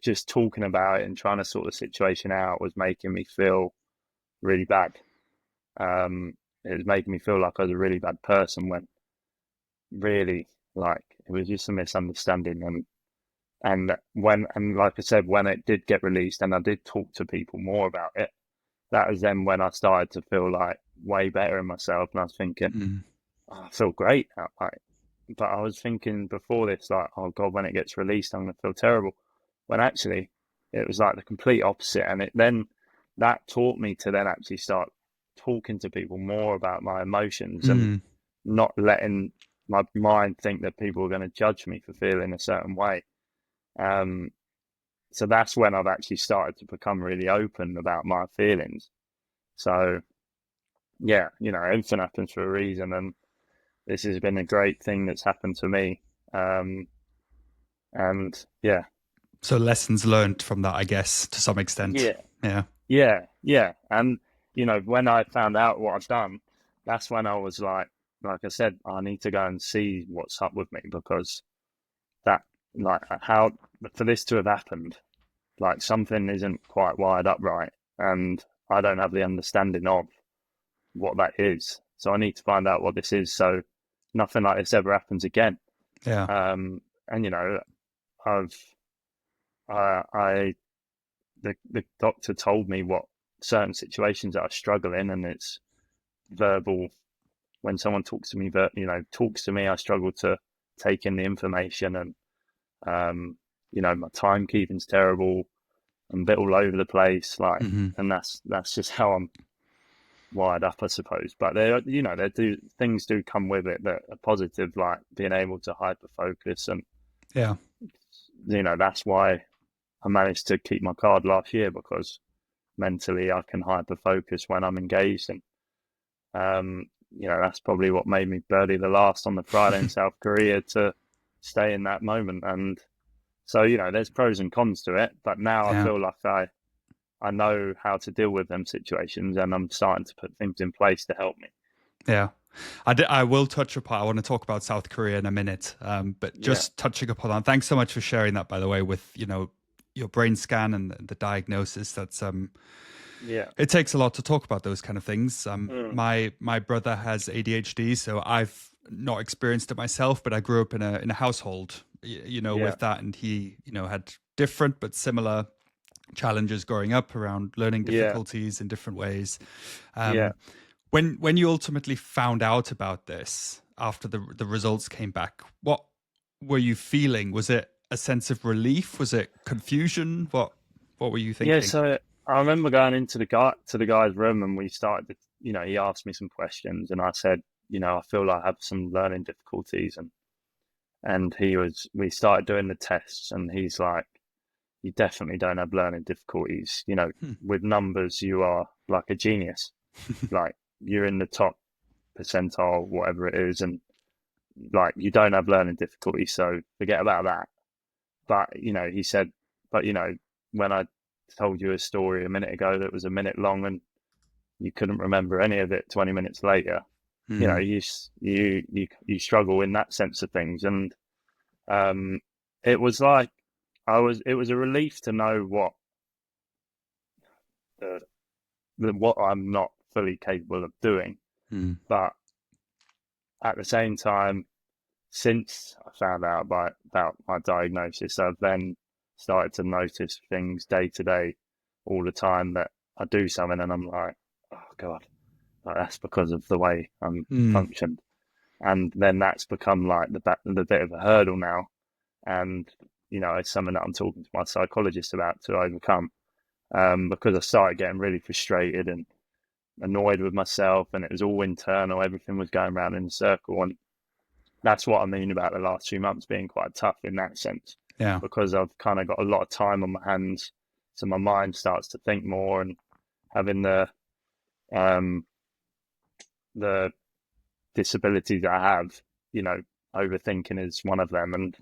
just talking about it and trying to sort the situation out was making me feel really bad. It was making me feel like I was a really bad person when really, like, it was just a misunderstanding. And like I said, when it did get released and I did talk to people more about it, that was then when I started to feel like way better in myself. And I was thinking, Mm. oh, I feel great now. Like, but I was thinking before this, like, oh God, when it gets released, I'm going to feel terrible. When actually it was like the complete opposite. And that taught me to then actually start talking to people more about my emotions and Mm. not letting my mind think that people are going to judge me for feeling a certain way. Um, so that's when I've actually started to become really open about my feelings. So yeah, everything happens for a reason, and this has been a great thing that's happened to me. And yeah, So lessons learned from that, I guess, to some extent. yeah, Yeah. yeah. And when I found out what I've done, that's when I was like I said, I need to go and see what's up with me, because that, like, how for this to have happened, like, something isn't quite wired up right, and I don't have the understanding of what that is. So I need to find out what this is, so nothing like this ever happens again. Yeah. And I've I the doctor told me what certain situations that I struggle in, and it's verbal. When someone talks to me, I struggle to take in the information, and my timekeeping's terrible. I'm a bit all over the place, like, Mm-hmm. and that's just how I'm wired up, I suppose. But things do come with it that are positive, like being able to hyper focus, and Yeah. that's why I managed to keep my card last year, because mentally I can hyper focus when I'm engaged, and that's probably what made me birdie the last on the Friday in South Korea to stay in that moment. And so there's pros and cons to it, but now I Yeah. feel like I know how to deal with them situations, and I'm starting to put things in place to help me. Yeah. I will touch upon, I want to talk about South Korea in a minute, but Yeah, just touching upon that. Thanks so much for sharing that, by the way, with, your brain scan and the diagnosis. That's, yeah, it takes a lot to talk about those kind of things. mm, My brother has ADHD, so I've not experienced it myself, but I grew up in a household, yeah, with that. And he, had different but similar challenges growing up around learning yeah, difficulties in different ways. yeah. Um, when you ultimately found out about this after the results came back, what were you feeling? Was it a sense of relief? Was it confusion? What were you Yeah, thinking? so I remember going into the guy's room, and we started to, he asked me some questions, and I said, I feel like I have some learning difficulties, and we started doing the tests, and he's like, you definitely don't have learning difficulties. Hmm. With numbers, you are like a genius. Like, you're in the top percentile, whatever it is, and like, you don't have learning difficulties, so forget about that. But he said, but when I told you a story a minute ago that was a minute long, and you couldn't remember any of it 20 minutes later, Hmm. you struggle in that sense of things. And it was like, it was a relief to know the, what I'm not fully capable of doing. Hmm. But at the same time, since I found out about my diagnosis, I've then started to notice things day to day, all the time, that I do something and I'm like, oh God, like, that's because of the way I'm Hmm. functioned. And then that's become like the bit of a hurdle now. And, it's something that I'm talking to my psychologist about to overcome, because I started getting really frustrated and annoyed with myself, and it was all internal. Everything was going around in a circle. And that's what I mean about the last 2 months being quite tough in that sense, Yeah. because I've kind of got a lot of time on my hands. So my mind starts to think more, and having um, the disabilities I have, overthinking is one of them. And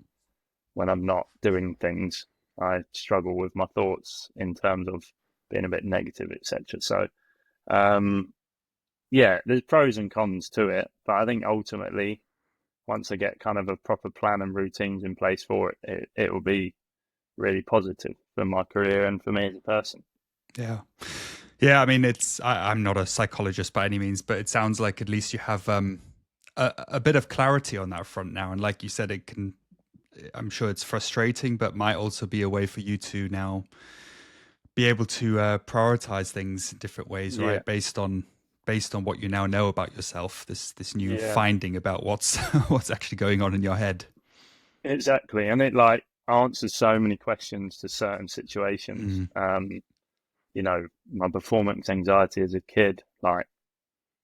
when I'm not doing things, I struggle with my thoughts in terms of being a bit negative, etc. So, um, yeah, there's pros and cons to it, but I think ultimately, once I get kind of a proper plan and routines in place for it will be really positive for my career and for me as a person. Yeah. Yeah, I mean, I'm not a psychologist by any means, but it sounds like at least you have a bit of clarity on that front now. And like you said, I'm sure it's frustrating, but might also be a way for you to now be able to prioritize things in different ways, Yeah, right? Based on what you now know about yourself, this new yeah, finding about what's what's actually going on in your head. exactly. And it like answers so many questions to certain situations. Mm. My performance anxiety as a kid, like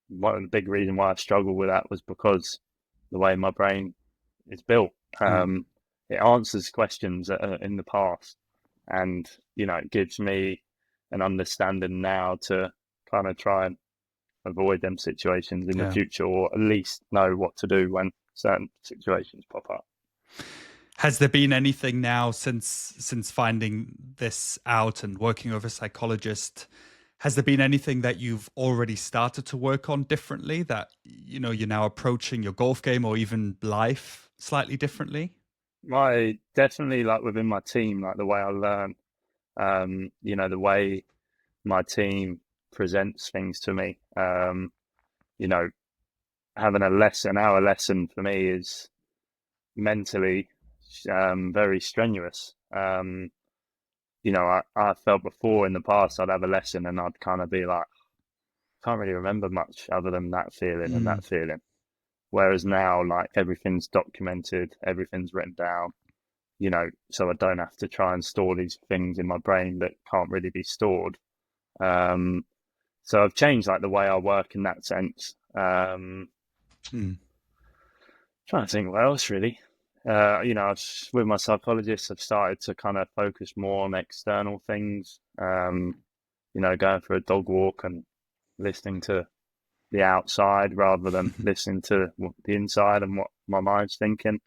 one of the big reason why I struggled with that was because the way my brain is built. Yeah. It answers questions that are in the past, and it gives me an understanding now to kind of try and avoid them situations in the Yeah. future, or at least know what to do when certain situations pop up. Has there been anything now since finding this out and working with a psychologist? Has there been anything that you've already started to work on differently that you're now approaching your golf game or even life slightly differently? My definitely like within my team, like the way I learn, the way my team presents things to me. You know, Having an hour lesson for me is mentally very strenuous. I felt before in the past I'd have a lesson and I'd kind of be like, can't really remember much other than that feeling and Mm. that feeling. Whereas now, like everything's documented, everything's written down, so I don't have to try and store these things in my brain that can't really be stored. Um, so I've changed like the way I work in that sense. Mm. Trying to think what else really. With my psychologist, I've started to kind of focus more on external things. Going for a dog walk and listening to the outside rather than listening to the inside and what my mind's thinking.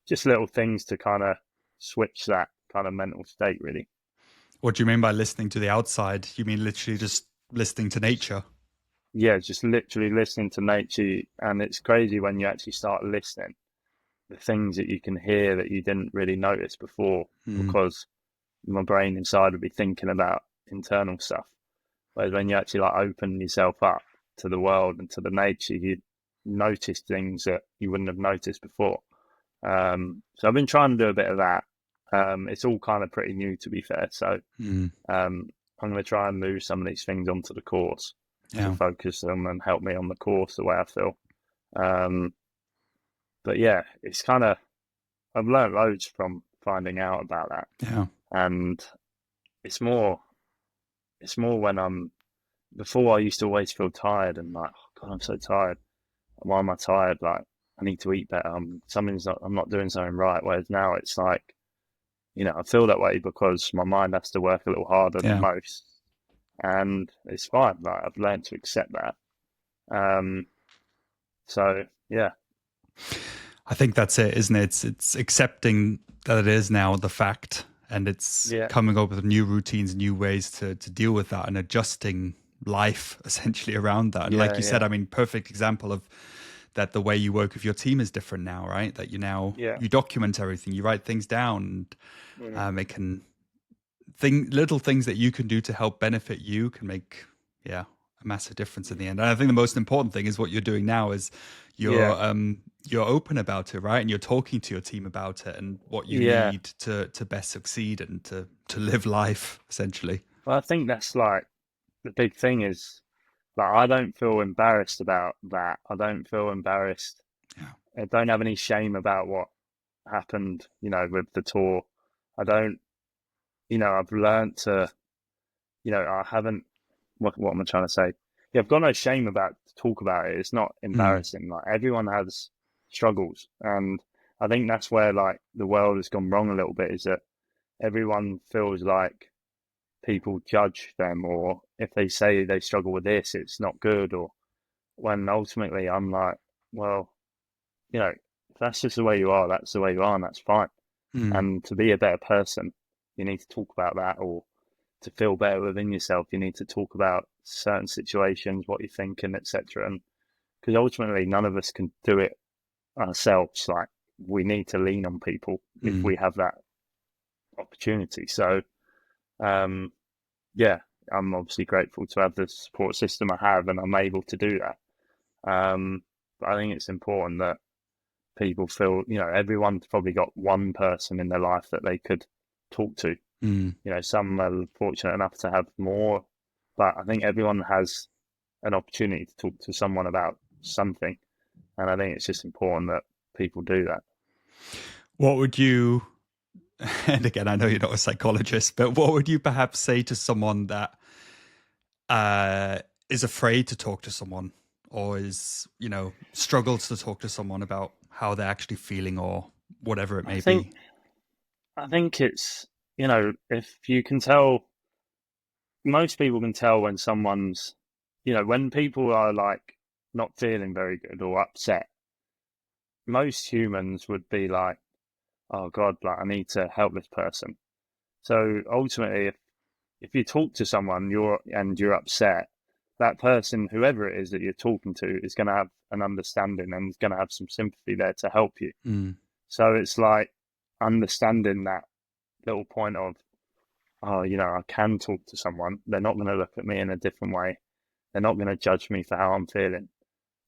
Just little things to kind of switch that kind of mental state, really. What do you mean by listening to the outside? You mean literally just listening to nature? Yeah, just literally listening to nature. And it's crazy when you actually start listening, the things that you can hear that you didn't really notice before, Mm. because my brain inside would be thinking about internal stuff. Whereas when you actually like open yourself up to the world and to the nature, you notice things that you wouldn't have noticed before. So I've been trying to do a bit of that. It's all kind of pretty new, to be fair. So Mm. I'm going to try and move some of these things onto the course to Yeah. focus them and help me on the course the way I feel. Um, but yeah, it's kind of I've learned loads from finding out about that, Yeah. and it's more when I'm before I used to always feel tired and like, oh God, I'm so tired. Why am I tired? Like, I need to eat better. I'm not doing something right. Whereas now it's like, I feel that way because my mind has to work a little harder than Yeah. most, and it's fine. Like, I've learned to accept that. Um, so yeah, I think that's it, isn't it? It's accepting that it is now the fact, and it's yeah, coming up with new routines, new ways to deal with that, and adjusting life essentially around that. And like yeah, you said, yeah, I mean, perfect example of that. The way you work with your team is different now, right? That yeah, you document everything, you write things down, mm, and it can little things that you can do to help benefit you can make a massive difference in the end. And I think the most important thing is what you're doing now is you're yeah, um you're open about it, right? And you're talking to your team about it and what you yeah. need to best succeed and to live life essentially. Well, I think that's like the big thing is like I don't feel embarrassed about that. I don't feel embarrassed. Yeah. I don't have any shame about what happened, with the tour. I don't, I've learned to, I haven't, what am I trying to say? Yeah, I've got no shame about to talk about it. It's not Mm. embarrassing. Like everyone has struggles. And I think that's where like the world has gone wrong a little bit is that everyone feels like people judge them, or if they say they struggle with this, it's not good. Or when ultimately I'm like, well, if that's just the way you are, that's the way you are, and that's fine. Mm. And to be a better person, you need to talk about that, or to feel better within yourself, you need to talk about certain situations, what you're thinking, etc. And because ultimately none of us can do it ourselves. Like, we need to lean on people if we have that opportunity. So yeah, I'm obviously grateful to have the support system I have, and I'm able to do that. But I think it's important that people feel, everyone's probably got one person in their life that they could talk to. Some are fortunate enough to have more, but I think everyone has an opportunity to talk to someone about something. And I think it's just important that people do that. What would you, and again, I know you're not a psychologist, but what would you perhaps say to someone that is afraid to talk to someone, or is, struggles to talk to someone about how they're actually feeling, or whatever it may be? I think it's, if you can tell, most people can tell when someone's, when people are like not feeling very good or upset, most humans would be like, oh God, like, I need to help this person. So ultimately, if you talk to someone you're upset, that person, whoever it is that you're talking to, is going to have an understanding and is going to have some sympathy there to help you. So it's like understanding that little point of, oh, I can talk to someone. They're not going to look at me in a different way. They're not going to judge me for how I'm feeling.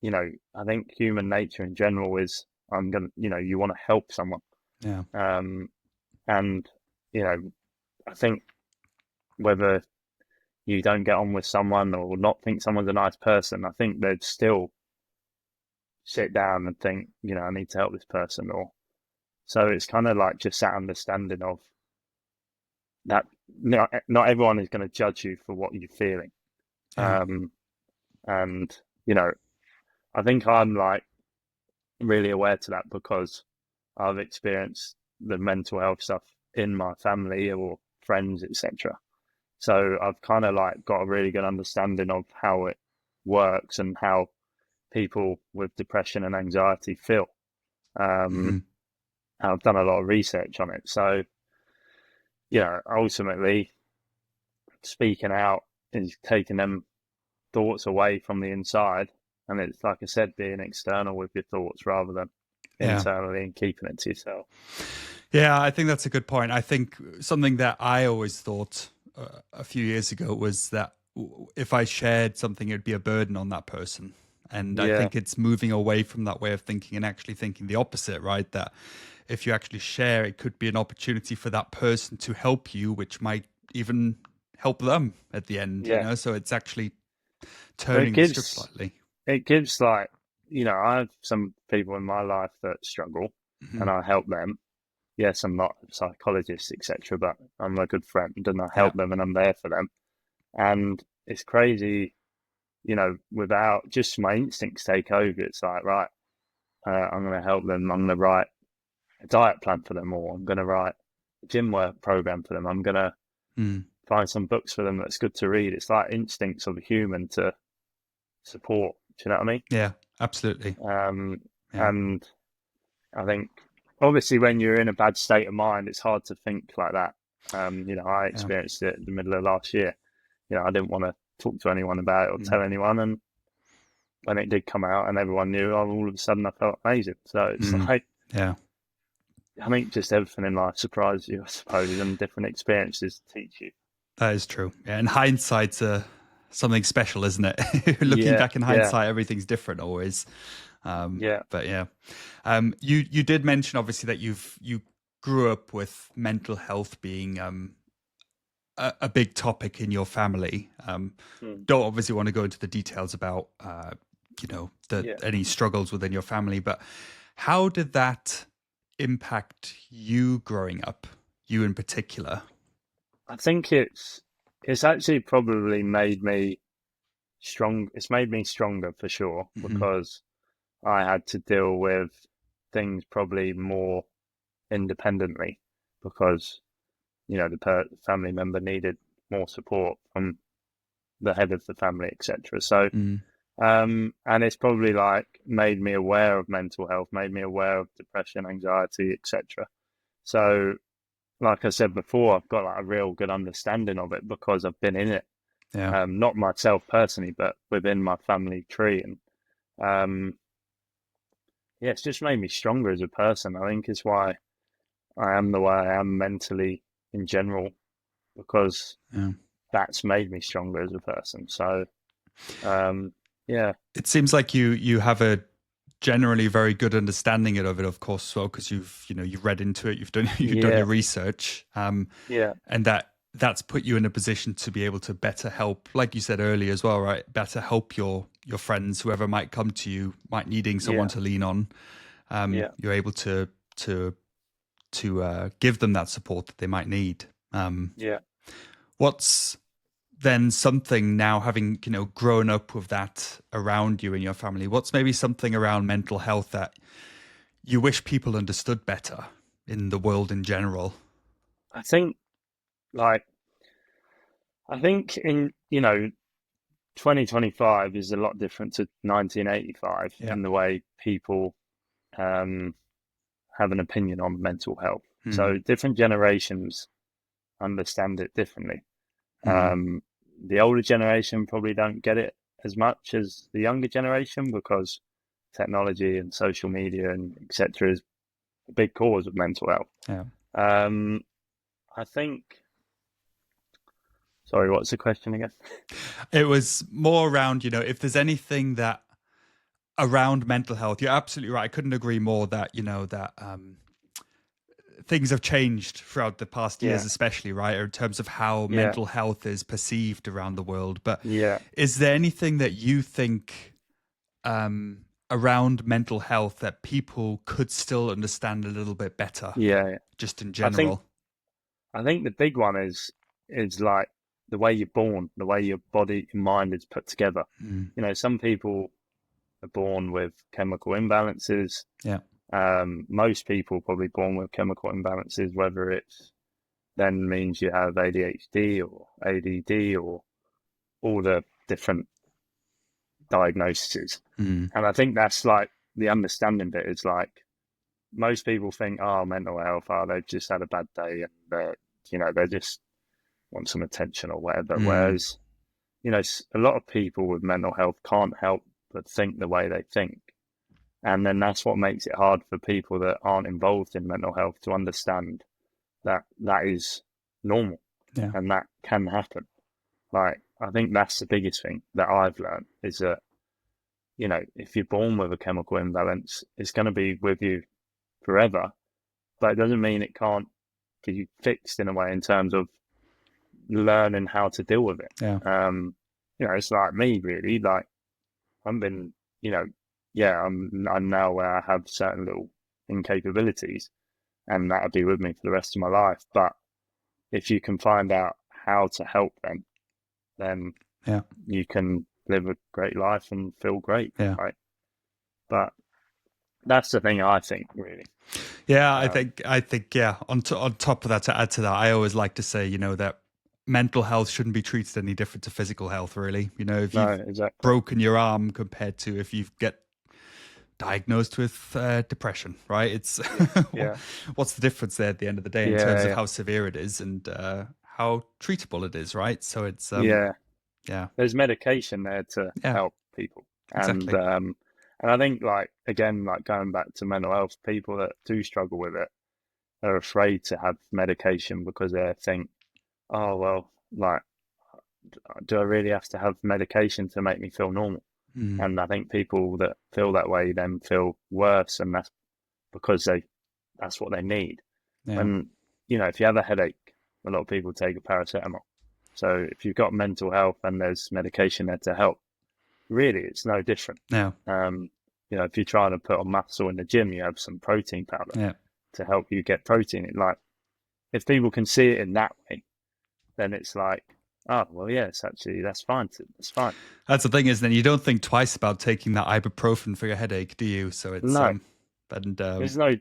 I think human nature in general is, you want to help someone. Yeah. And, I think whether you don't get on with someone or not think someone's a nice person, I think they'd still sit down and think, I need to help this person. Or so it's kind of like just that understanding of that not everyone is going to judge you for what you're feeling. Yeah. And, I think I'm like really aware to that because I've experienced the mental health stuff in my family or friends, etc. So I've kind of like got a really good understanding of how it works and how people with depression and anxiety feel. I've done a lot of research on it. So, ultimately speaking out is taking them thoughts away from the inside. And it's, like I said, being external with your thoughts rather than internally and keeping it to yourself. Yeah, I think that's a good point. I think something that I always thought a few years ago was that if I shared something, it'd be a burden on that person. And I think it's moving away from that way of thinking and actually thinking the opposite, right? That if you actually share, it could be an opportunity for that person to help you, which might even help them at the end, So it's actually turning the script slightly. It gives like, I have some people in my life that struggle and I help them. Yes, I'm not a psychologist, etc., but I'm a good friend and I help them and I'm there for them. And it's crazy, without just my instincts take over. It's like, right, I'm going to help them. I'm going to write a diet plan for them, or I'm going to write a gym work program for them. I'm going to find some books for them that's good to read. It's like instincts of a human to support. Do you know what I mean? Yeah, absolutely. And I think obviously when you're in a bad state of mind, it's hard to think like that. I experienced it in the middle of last year. I didn't want to talk to anyone about it or tell anyone. And when it did come out and everyone knew, all of a sudden I felt amazing. So it's like, I think just everything in life surprises you, I suppose, and different experiences teach you. That is true. Yeah, and hindsight's something special, isn't it? Looking back in hindsight, everything's different always. But you did mention obviously that you grew up with mental health being a big topic in your family. Don't obviously want to go into the details about any struggles within your family, but how did that impact you growing up? You in particular? I think it's actually probably made me strong. It's made me stronger for sure because I had to deal with things probably more independently because the family member needed more support from the head of the family, etc. So, and it's probably like made me aware of mental health, made me aware of depression, anxiety, etc. So, like I said before, I've got like a real good understanding of it because I've been in it. Yeah. Not myself personally, but within my family tree. And um, yeah, it's just made me stronger as a person. I think is why I am the way I am mentally in general, because Yeah. that's made me stronger as a person. So yeah, It seems like you have a generally very good understanding of it, of course, as well, because you've read into it, you've done yeah, your research, yeah, and that's put you in a position to be able to better help, like you said earlier as well, right? Better help your friends, whoever might come to you, might needing someone yeah, to lean on. yeah, You're able to give them that support that they might need. yeah. What's then something now, having grown up with that around you and your family, what's maybe something around mental health that you wish people understood better in the world in general? I think like I think in 2025 is a lot different to 1985 Yeah. in the way people um, have an opinion on mental health. Mm. So different generations understand it differently. Mm. The older generation probably don't get it as much as the younger generation because technology and social media and etc. is a big cause of mental health. Yeah. Um, I think. Sorry, what's the question again? It was more around, if there's anything that around mental health, you're absolutely right. I couldn't agree more that, that things have changed throughout the past years, Yeah, especially, right, in terms of how yeah, mental health is perceived around the world. But yeah, is there anything that you think around mental health that people could still understand a little bit better, yeah. just in I think general? I think the big one is like the way you're born, the way your body and mind is put together. Mm. Some people are born with chemical imbalances. Yeah. Most people probably born with chemical imbalances, whether it's then means you have ADHD or ADD or all the different diagnoses. Mm. And I think that's like the understanding bit is like most people think, oh, mental health, oh, they've just had a bad day and they just want some attention or whatever. Mm. Whereas, a lot of people with mental health can't help but think the way they think. And then that's what makes it hard for people that aren't involved in mental health to understand that that is normal Yeah. and that can happen. Like, I think that's the biggest thing that I've learned is that, if you're born with a chemical imbalance, it's going to be with you forever, but it doesn't mean it can't be fixed in a way in terms of learning how to deal with it. Yeah. It's like me really. Like I've been, you know, yeah, I'm now where I have certain little incapabilities, and that'll be with me for the rest of my life. But if you can find out how to help them, then Yeah. you can live a great life and feel great, Yeah. right? But that's the thing I think, really. Yeah, Um, I think, yeah. On top of that, to add to that, I always like to say, that mental health shouldn't be treated any different to physical health. Really, if no, you've exactly. broken your arm compared to if you get diagnosed with depression, right? It's Yeah, yeah, what's the difference there at the end of the day in terms yeah, of yeah, how severe it is and how treatable it is, right? So it's yeah. yeah, There's medication there to yeah, help people, exactly. and I think like again, like going back to mental health, people that do struggle with it are afraid to have medication because they think, oh well, like, do I really have to have medication to make me feel normal? Mm, And I think people that feel that way then feel worse, and that's because that's what they need. yeah, And if you have a headache, a lot of people take a paracetamol. So if you've got mental health and there's medication there to help, really it's no different. yeah, Um, if you're trying to put on muscle in the gym, you have some protein powder yeah. to help you get protein. Like if people can see it in that way, then it's like, oh well, yes, actually that's fine. That's fine. That's the thing is, then you don't think twice about taking that ibuprofen for your headache, do you? So it's No, and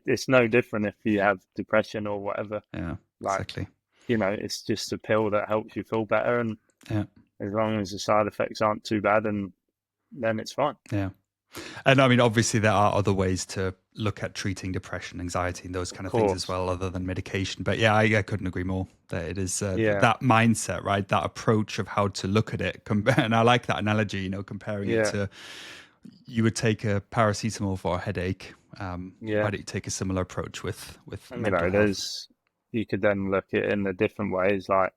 it's no different if you have depression or whatever. yeah, Like, exactly. it's just a pill that helps you feel better, and Yeah, as long as the side effects aren't too bad, and then it's fine. yeah. And I mean, obviously, there are other ways to look at treating depression, anxiety, and those Of kind of things as course. well, other than medication. But yeah, I couldn't agree more that it is Yeah. that mindset, right? That approach of how to look at it. And I like that analogy, comparing it Yeah. to you would take a paracetamol for a headache. Why Yeah. don't you take a similar approach with And mental health? you could then look at it in the different ways. Like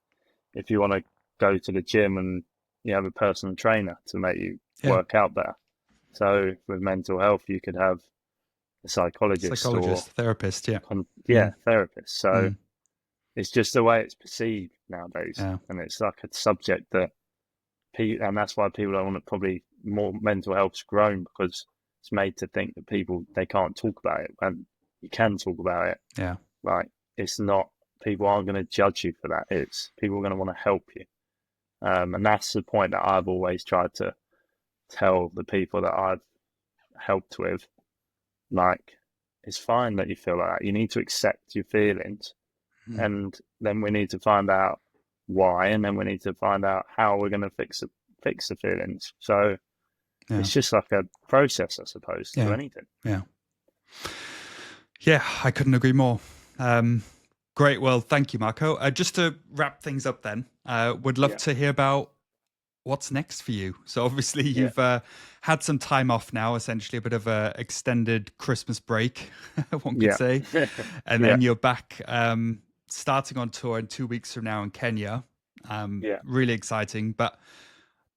if you want to go to the gym and you have a personal trainer to make you Yeah, work out better. So with mental health, you could have a psychologist or psychologist, therapist. Yeah, yeah, mm, therapist. So mm, it's just the way it's perceived nowadays, yeah, and it's like a subject that people, and that's why people don't want to probably more mental health's grown because it's made to think that people they can't talk about it, and you can talk about it. yeah, Like it's not people aren't going to judge you for that. It's people are going to want to help you, and that's the point that I've always tried to tell the people that I've helped with. Like it's fine that you feel like that. You need to accept your feelings, mm, and then we need to find out why, and then we need to find out how we're going to fix the feelings. So yeah, it's just like a process, I suppose, to yeah, anything. yeah. Yeah, I couldn't agree more. Great. Well, thank you, Marco. Just to wrap things up, then, would love Yeah, to hear about what's next for you. So, obviously, yeah, you've had some time off now, essentially a bit of a extended Christmas break, one could yeah, say, and yeah, then you're back starting on tour in 2 weeks from now in Kenya. yeah, Really exciting, but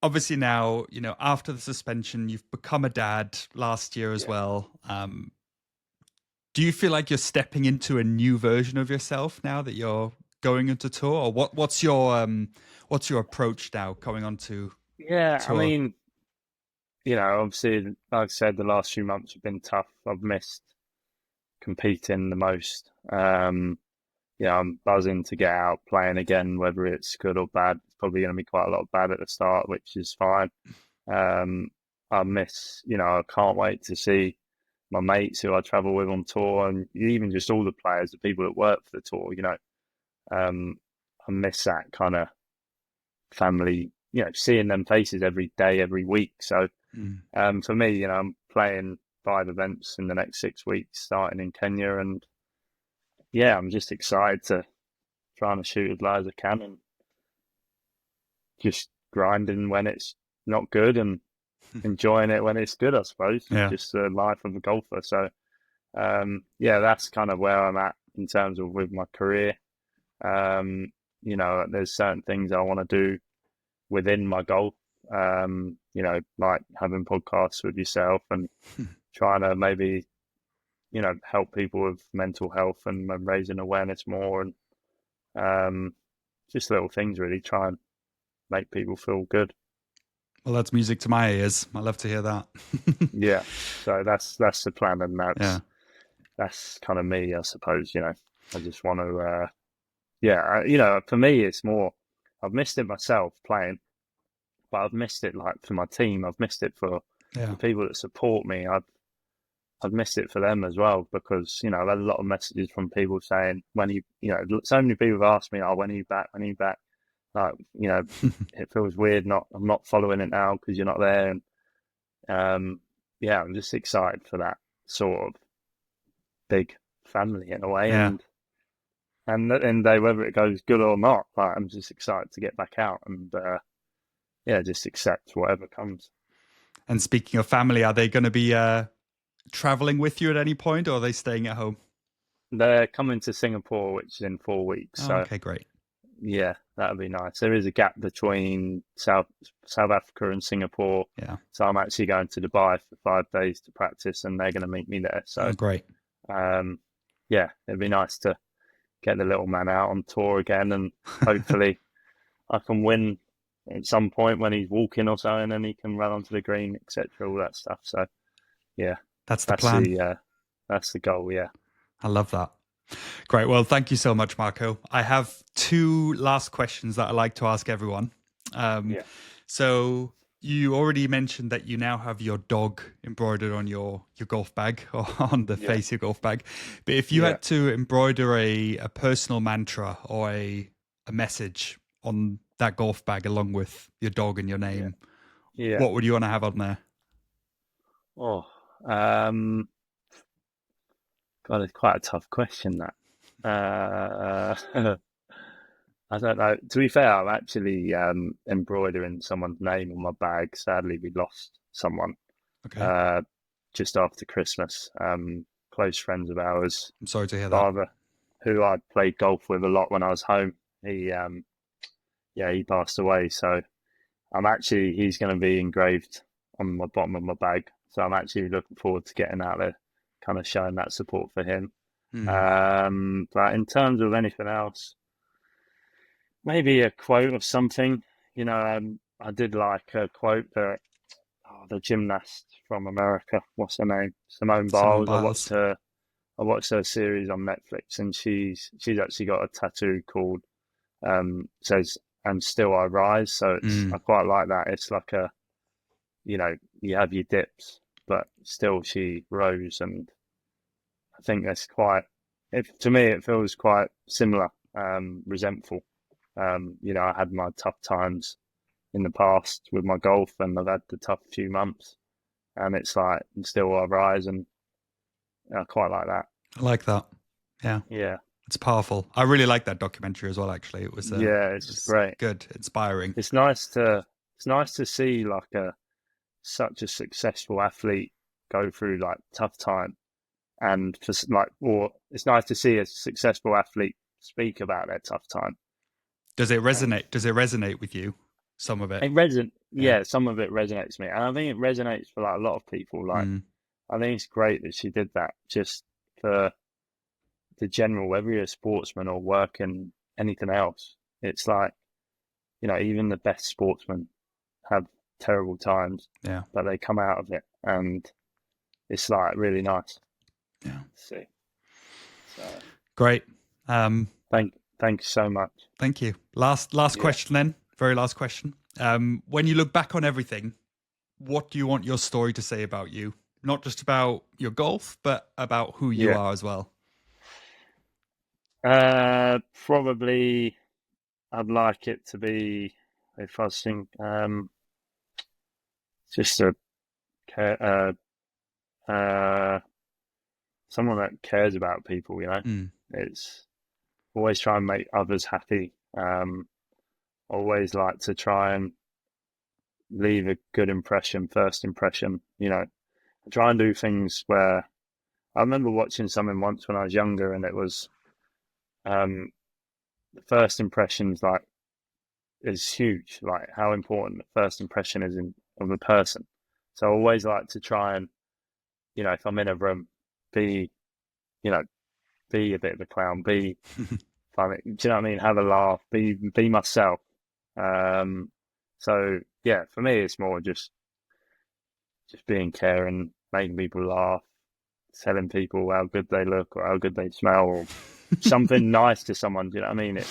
obviously now, after the suspension, you've become a dad last year as yeah. well. Do you feel like you're stepping into a new version of yourself now that you're going into tour, or what's your approach now going on to Yeah, I tour? mean, obviously, like I said, the last few months have been tough. I've missed competing the most. I'm buzzing to get out playing again, whether it's good or bad. It's probably going to be quite a lot of bad at the start, which is fine. Um, I can't wait to see my mates who I travel with on tour, and even just all the players, the people that work for the tour. Um, I miss that kind of family, seeing them faces every day, every week. So Mm. for me, I'm playing 5 events in the next 6 weeks, starting in Kenya, and yeah, I'm just excited to try and shoot as low as I can and just grinding when it's not good and enjoying it when it's good, I suppose. Yeah. Just the life of a golfer. So, yeah, that's kind of where I'm at in terms of with my career. There's certain things I want to do within my golf, like having podcasts with yourself and trying to maybe, help people with mental health and raising awareness more and just little things really, try and make people feel good. Well, that's music to my ears. I love to hear that. Yeah. So that's the plan, and Yeah. that's kind of me, I suppose. I just want to, yeah, for me, it's more. I've missed it myself playing, but I've missed it like for my team. I've missed it for Yeah. the people that support me. I've missed it for them as well because I've had a lot of messages from people saying when so many people have asked me, "Oh, when are you back? When are you back?" Like, it feels weird. I'm not following it now because you're not there, and yeah, I'm just excited for that sort of big family in a way, Yeah. and at the end of the day, whether it goes good or not, like, I'm just excited to get back out and yeah, just accept whatever comes. And speaking of family, are they going to be traveling with you at any point, or are they staying at home? They're coming to Singapore, which is in 4 weeks, Oh, so okay, great. yeah, that'd be nice. There is a gap between South Africa and Singapore, Yeah. so I'm actually going to Dubai for 5 days to practice, and they're going to meet me there. Oh, So, great. um, yeah, it'd be nice to get the little man out on tour again, and hopefully I can win at some point when he's walking or something, and he can run onto the green, etc. All that stuff. So, yeah, That's the that's plan. the goal. Yeah, I love that. Great. Well, thank you so much, Marco. I have two last questions that I like to ask everyone. Um, yeah, so you already mentioned that you now have your dog embroidered on your golf bag or on the yeah, face of your golf bag. But if you yeah, had to embroider a personal mantra or a message on that golf bag along with your dog and your yeah, name, yeah. what would you want to have on there? Oh, um, God, it's quite a tough question that. I don't know. To be fair, I'm actually embroidering someone's name on my bag. Sadly, we lost someone Okay. uh, just after Christmas. Close friends of ours, I'm sorry to hear that. father, who I played golf with a lot when I was home. He, yeah, he passed away. So he's going to be engraved on the bottom of my bag. So I'm actually looking forward to getting out there, kind of showing that support for him. Mm. But in terms of anything else, maybe a quote of something. I did like a quote that the gymnast from America, what's her name? Simone Simone Biles. Biles. I watched her series on Netflix, and she's actually got a tattoo called says "And still I rise." So I Mm. quite like that. It's like you have your dips, but still she rose, and I think that's quite. If to me, it feels quite similar. Resentful. I had my tough times in the past with my golf, and I've had the tough few months, and it's like and still I rise, and I quite like that. I like that. Yeah. Yeah, It's powerful. I really like that documentary as well, actually. yeah, It it's was great. good, inspiring. It's nice to see like a such a successful athlete go through like tough time, and or it's nice to see a successful athlete speak about their tough time. Does it And resonate? Does it resonate with you? Some of it. yeah, some of it resonates with me, and I think it resonates for like a lot of people. Like, Mm. I think it's great that she did that just for the general, whether you're a sportsman or working anything else. It's like, even the best sportsmen have terrible times, Yeah. but they come out of it, and it's like really nice Yeah. to see. So Great. Um, thank you so much. Thank you. Last Yeah, question then. Very last question. When you look back on everything, what do you want your story to say about you? Not just about your golf, but about who you yeah. are as well. Probably I'd like it to be, if I was thinking, just a care, someone that cares about people. Mm. It's always try and make others happy. Always like to try and leave a good impression, first impression. I try and do things where I remember watching something once when I was younger, and it was um, the first impressions like is huge. Like how important the first impression is of the person. So I always like to try and if I'm in a room, be you know be a bit of a clown, be funny. Do you know what I mean? Have a laugh, be myself. Um, so yeah, for me, it's more just being caring, making people laugh, telling people how good they look or how good they smell, or something nice to someone. Do you know what I mean?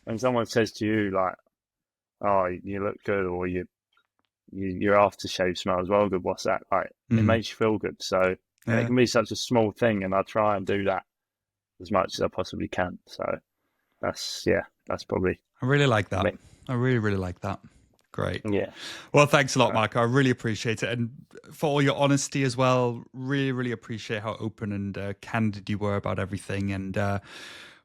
When someone says to you like, "Oh, you look good," or your aftershave smells well good. What's that like? It Mm. makes you feel good. So, and it Yeah. can be such a small thing, and I try and do that as much as I possibly can. So that's probably I really like that. me. I really, really like that. Great. Yeah. Well, thanks a lot, So Marco. I really appreciate it. And for all your honesty as well, really, really appreciate how open and candid you were about everything. And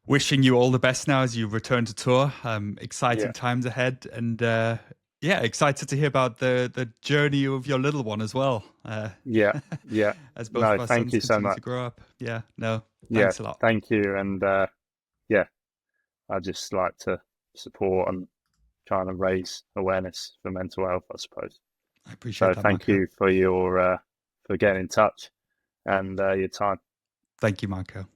wishing you all the best now as you return to tour. Exciting yeah, times ahead. And yeah, excited to hear about the journey of your little one as well. yeah, yeah. As both No, of our thank sons you so continue to much. grow up. Yeah, no, Yeah, thanks a lot. thank you. And yeah, I just like to support and trying to raise awareness for mental health, I suppose. I appreciate So that, thank Marco. you for your for getting in touch and your time. Thank you, Marco.